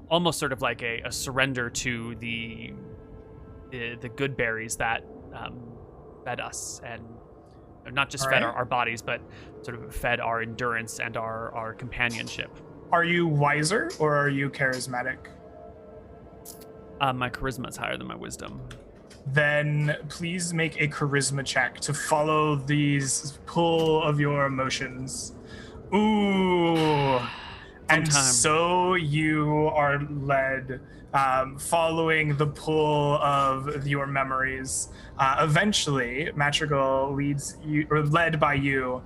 almost sort of like a surrender to the good berries that fed us, and not just fed our bodies, but sort of fed our endurance and our companionship. Are you wiser or are you charismatic? My charisma is higher than my wisdom. then please make a charisma check to follow these pull of your emotions. Ooh. And so you are led, following the pull of your memories. Eventually, Madrigal leads you, or led by you,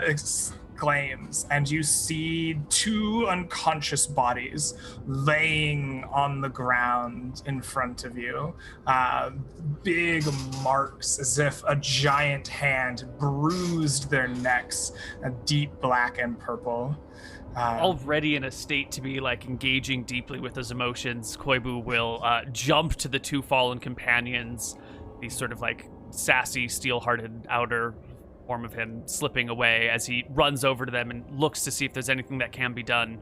exclaims, and you see two unconscious bodies laying on the ground in front of you. Big marks as if a giant hand bruised their necks, deep black and purple. Already in a state to be like engaging deeply with his emotions, Koibu will jump to the two fallen companions, these sort of like sassy, steel-hearted outer form of him slipping away as he runs over to them and looks to see if there's anything that can be done.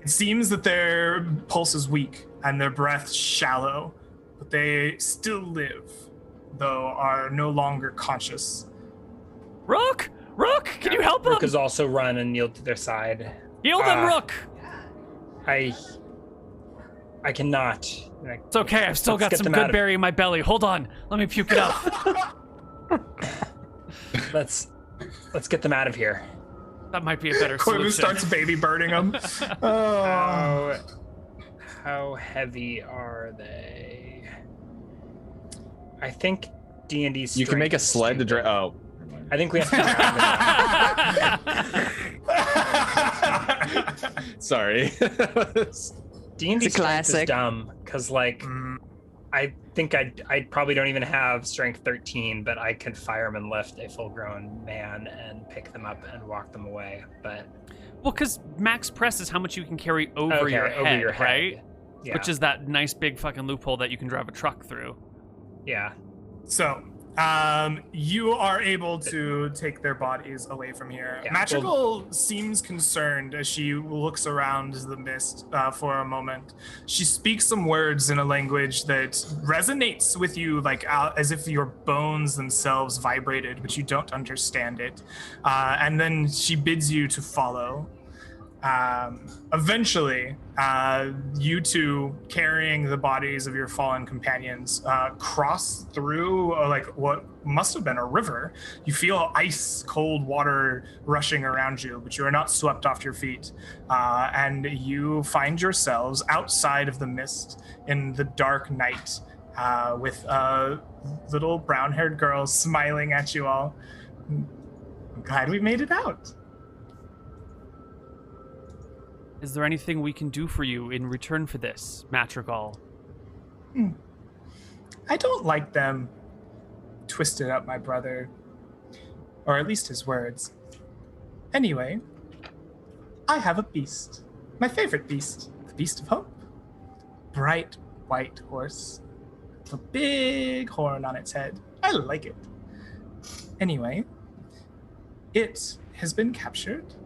It seems that their pulse is weak and their breath shallow, but they still live, though are no longer conscious. Rook, can you help them? Rook has also run and kneeled to their side. Heal them, Rook! I cannot. It's okay, I've still got some good berry in my belly. Hold on, let me puke it up. Let's get them out of here. That might be a better solution. Koibu starts baby birding them. How heavy are they? I think D&D's You can make a sled to drive. Oh. I think we have to drive them. Sorry. D&D strength is dumb, because like, I think I probably don't even have strength 13, but I could fireman lift a full-grown man and pick them up and walk them away. But well, because max press is how much you can carry over your head, right? Yeah. Which is that nice big fucking loophole that you can drive a truck through. Yeah. So, you are able to take their bodies away from here. Yeah, Madrigal seems concerned as she looks around the mist for a moment. She speaks some words in a language that resonates with you, like as if your bones themselves vibrated, but you don't understand it. And then she bids you to follow. Eventually, you two, carrying the bodies of your fallen companions, cross through like what must have been a river. You feel ice cold water rushing around you, but you are not swept off your feet. And you find yourselves outside of the mist in the dark night, with a little brown-haired girl smiling at you all. I'm glad we made it out. Is there anything we can do for you in return for this, Madrigal? I don't like them twisted up my brother, or at least his words. Anyway, I have a beast. My favorite beast, the Beast of Hope. Bright white horse, with a big horn on its head. I like it. Anyway, it has been captured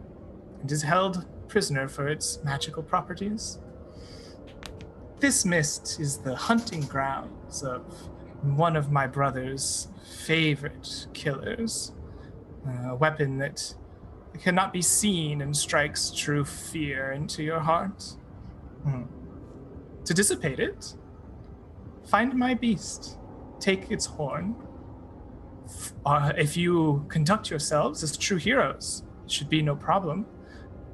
and is held prisoner for its magical properties. This mist is the hunting grounds of one of my brother's favorite killers, a weapon that cannot be seen and strikes true fear into your heart. To dissipate it, find my beast, take its horn. If you conduct yourselves as true heroes, it should be no problem.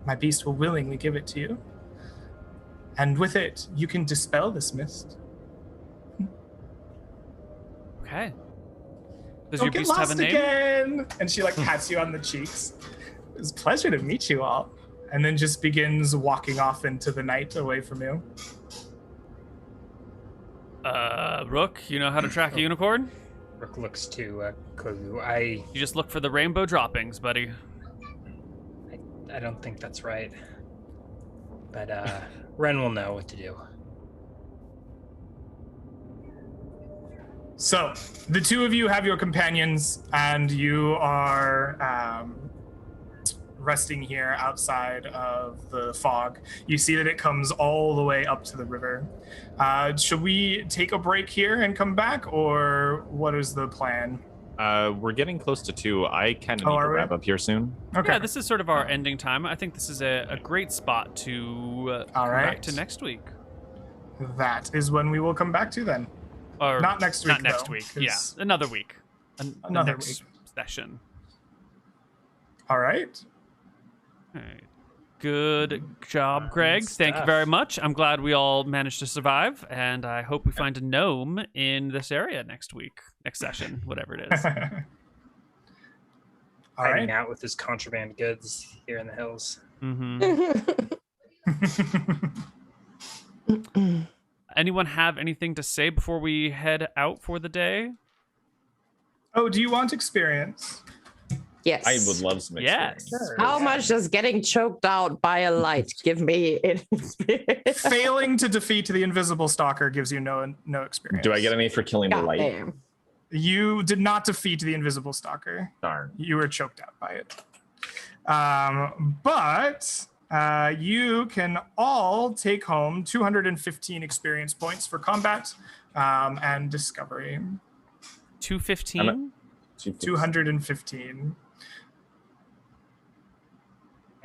My beast will willingly give it to you. And with it, you can dispel this mist. Okay. Does Don't your get beast have a lost name? again! And she pats you on the cheeks. It was a pleasure to meet you all. And then just begins walking off into the night away from you. Rook, you know how to track a unicorn? Rook looks to Koibu. You just look for the rainbow droppings, buddy. I don't think that's right. But Ren will know what to do. So, the two of you have your companions, and you are resting here outside of the fog. You see that it comes all the way up to the river. Should we take a break here and come back, or what is the plan? We're getting close to 2. I kind of need to wrap up here soon. Okay. Yeah, this is sort of our ending time. I think this is a great spot to come back to next week. That is when we will come back to then. Or not next week. Not next week. Yeah, another week. Another next session. All right. All right. Good job, Greg. Thank you very much. I'm glad we all managed to survive, and I hope we find a gnome in this area next session, whatever it is. Hiding out with his contraband goods here in the hills. Anyone have anything to say before we head out for the day? Oh, do you want experience? Yes. I would love some experience. Yes. How much does getting choked out by a light give me in experience? Failing to defeat the invisible stalker gives you no experience. Do I get any for killing the light? Damn. You did not defeat the invisible stalker. Darn. You were choked out by it. But you can all take home 215 experience points for combat and discovery. 215? 215.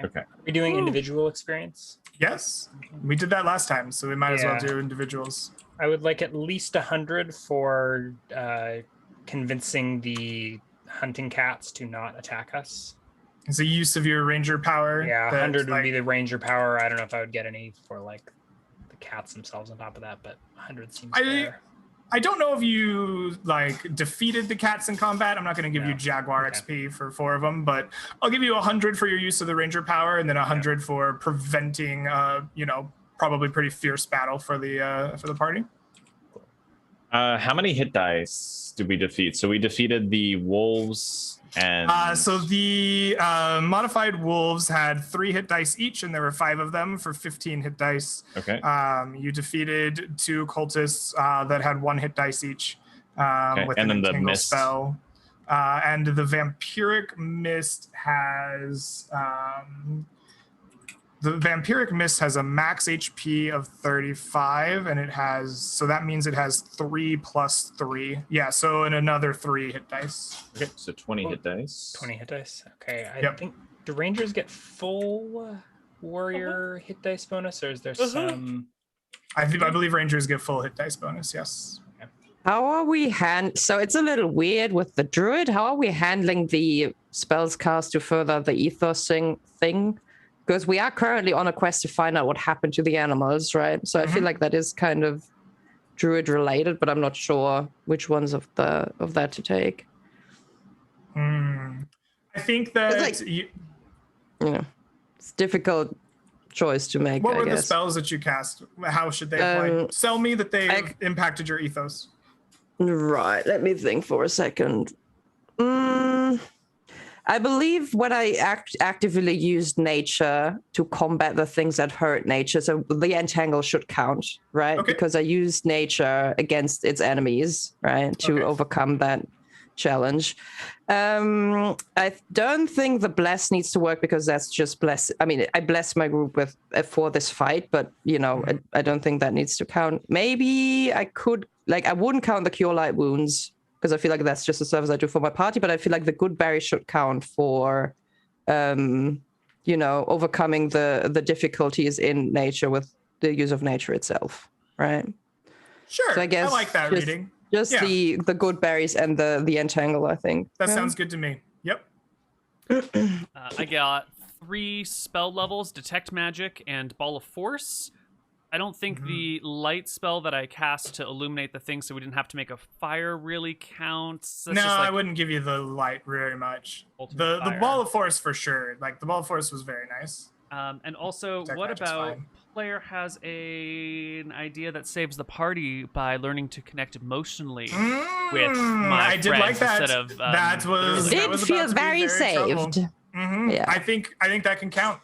Okay. Are we doing individual experience? Yes, we did that last time, so we might as well do individuals. I would like at least 100 for convincing the hunting cats to not attack us. It's a use of your ranger power. Yeah, 100 would be the ranger power. I don't know if I would get any for like the cats themselves on top of that, but 100 seems fair. I don't know if you like defeated the cats in combat. I'm not going to give you Jaguar XP for 4 of them, but I'll give you 100 for your use of the ranger power, and then 100 for preventing, probably pretty fierce battle for the party. How many hit dice did we defeat? So we defeated the wolves and. So the modified wolves had 3 hit dice each, and there were 5 of them for 15 hit dice. Okay. You defeated 2 cultists that had 1 hit dice each with and an then the entangle mist spell. And the vampiric mist has a max HP of 35, and that means it has 3 plus 3. Yeah, so another 3 hit dice. Okay, so 20 hit dice. 20 hit dice. Okay, I think, do rangers get full warrior hit dice bonus, or is there some? I believe rangers get full hit dice bonus, yes. How are we so it's a little weird with the druid. How are we handling the spells cast to further the ethos thing? Because we are currently on a quest to find out what happened to the animals, right? So I feel like that is kind of druid related, but I'm not sure which ones of that to take. I think that it's it's a difficult choice to make. What were the spells that you cast? How should they apply? Tell me that they've impacted your ethos. Right. Let me think for a second. I believe when I actively used nature to combat the things that hurt nature, so the entangle should count, right? Okay. Because I used nature against its enemies, right, to overcome that challenge. I don't think the bless needs to work because that's just bless. I mean, I bless my group with for this fight, but I don't think that needs to count. Maybe I could, I wouldn't count the cure light wounds, because I feel like that's just a service I do for my party, but I feel like the good berry should count for, overcoming the difficulties in nature with the use of nature itself, right? Sure, so I guess I like that reading. Just the good berries and the entangle, I think. That sounds good to me. Yep. I got 3 spell levels, Detect Magic and Ball of Force. I don't think the light spell that I cast to illuminate the thing so we didn't have to make a fire really counts. That's I wouldn't give you the light very much. The Ball of Force for sure. The Ball of Force was very nice. And also, what about player has an idea that saves the party by learning to connect emotionally with my friends like that. Instead of that was feel very saved. Yeah. I think that can count.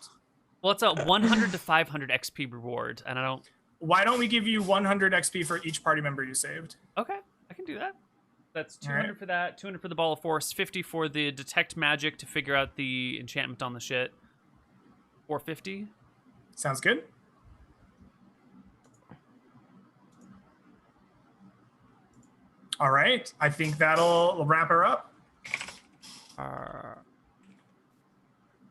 Well, it's a 100 to 500 XP reward, and I don't. Why don't we give you 100 XP for each party member you saved? Okay, I can do that. That's 200 for that, 200 for the Ball of Force, 50 for the Detect Magic to figure out the enchantment on the shit. 450. Sounds good. All right, I think that'll wrap her up.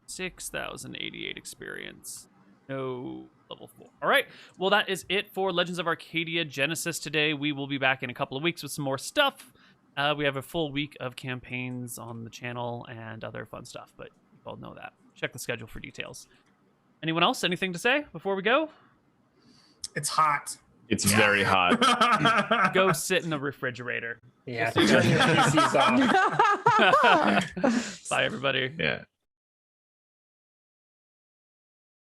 6,088 experience. No level 4. All right. Well, that is it for Legends of Arcadia Genesis today. We will be back in a couple of weeks with some more stuff. We have a full week of campaigns on the channel and other fun stuff, but you all know that. Check the schedule for details. Anyone else? Anything to say before we go? It's hot. It's very hot. Go sit in the refrigerator. Yeah, turn your PCs off. Bye, everybody. Yeah.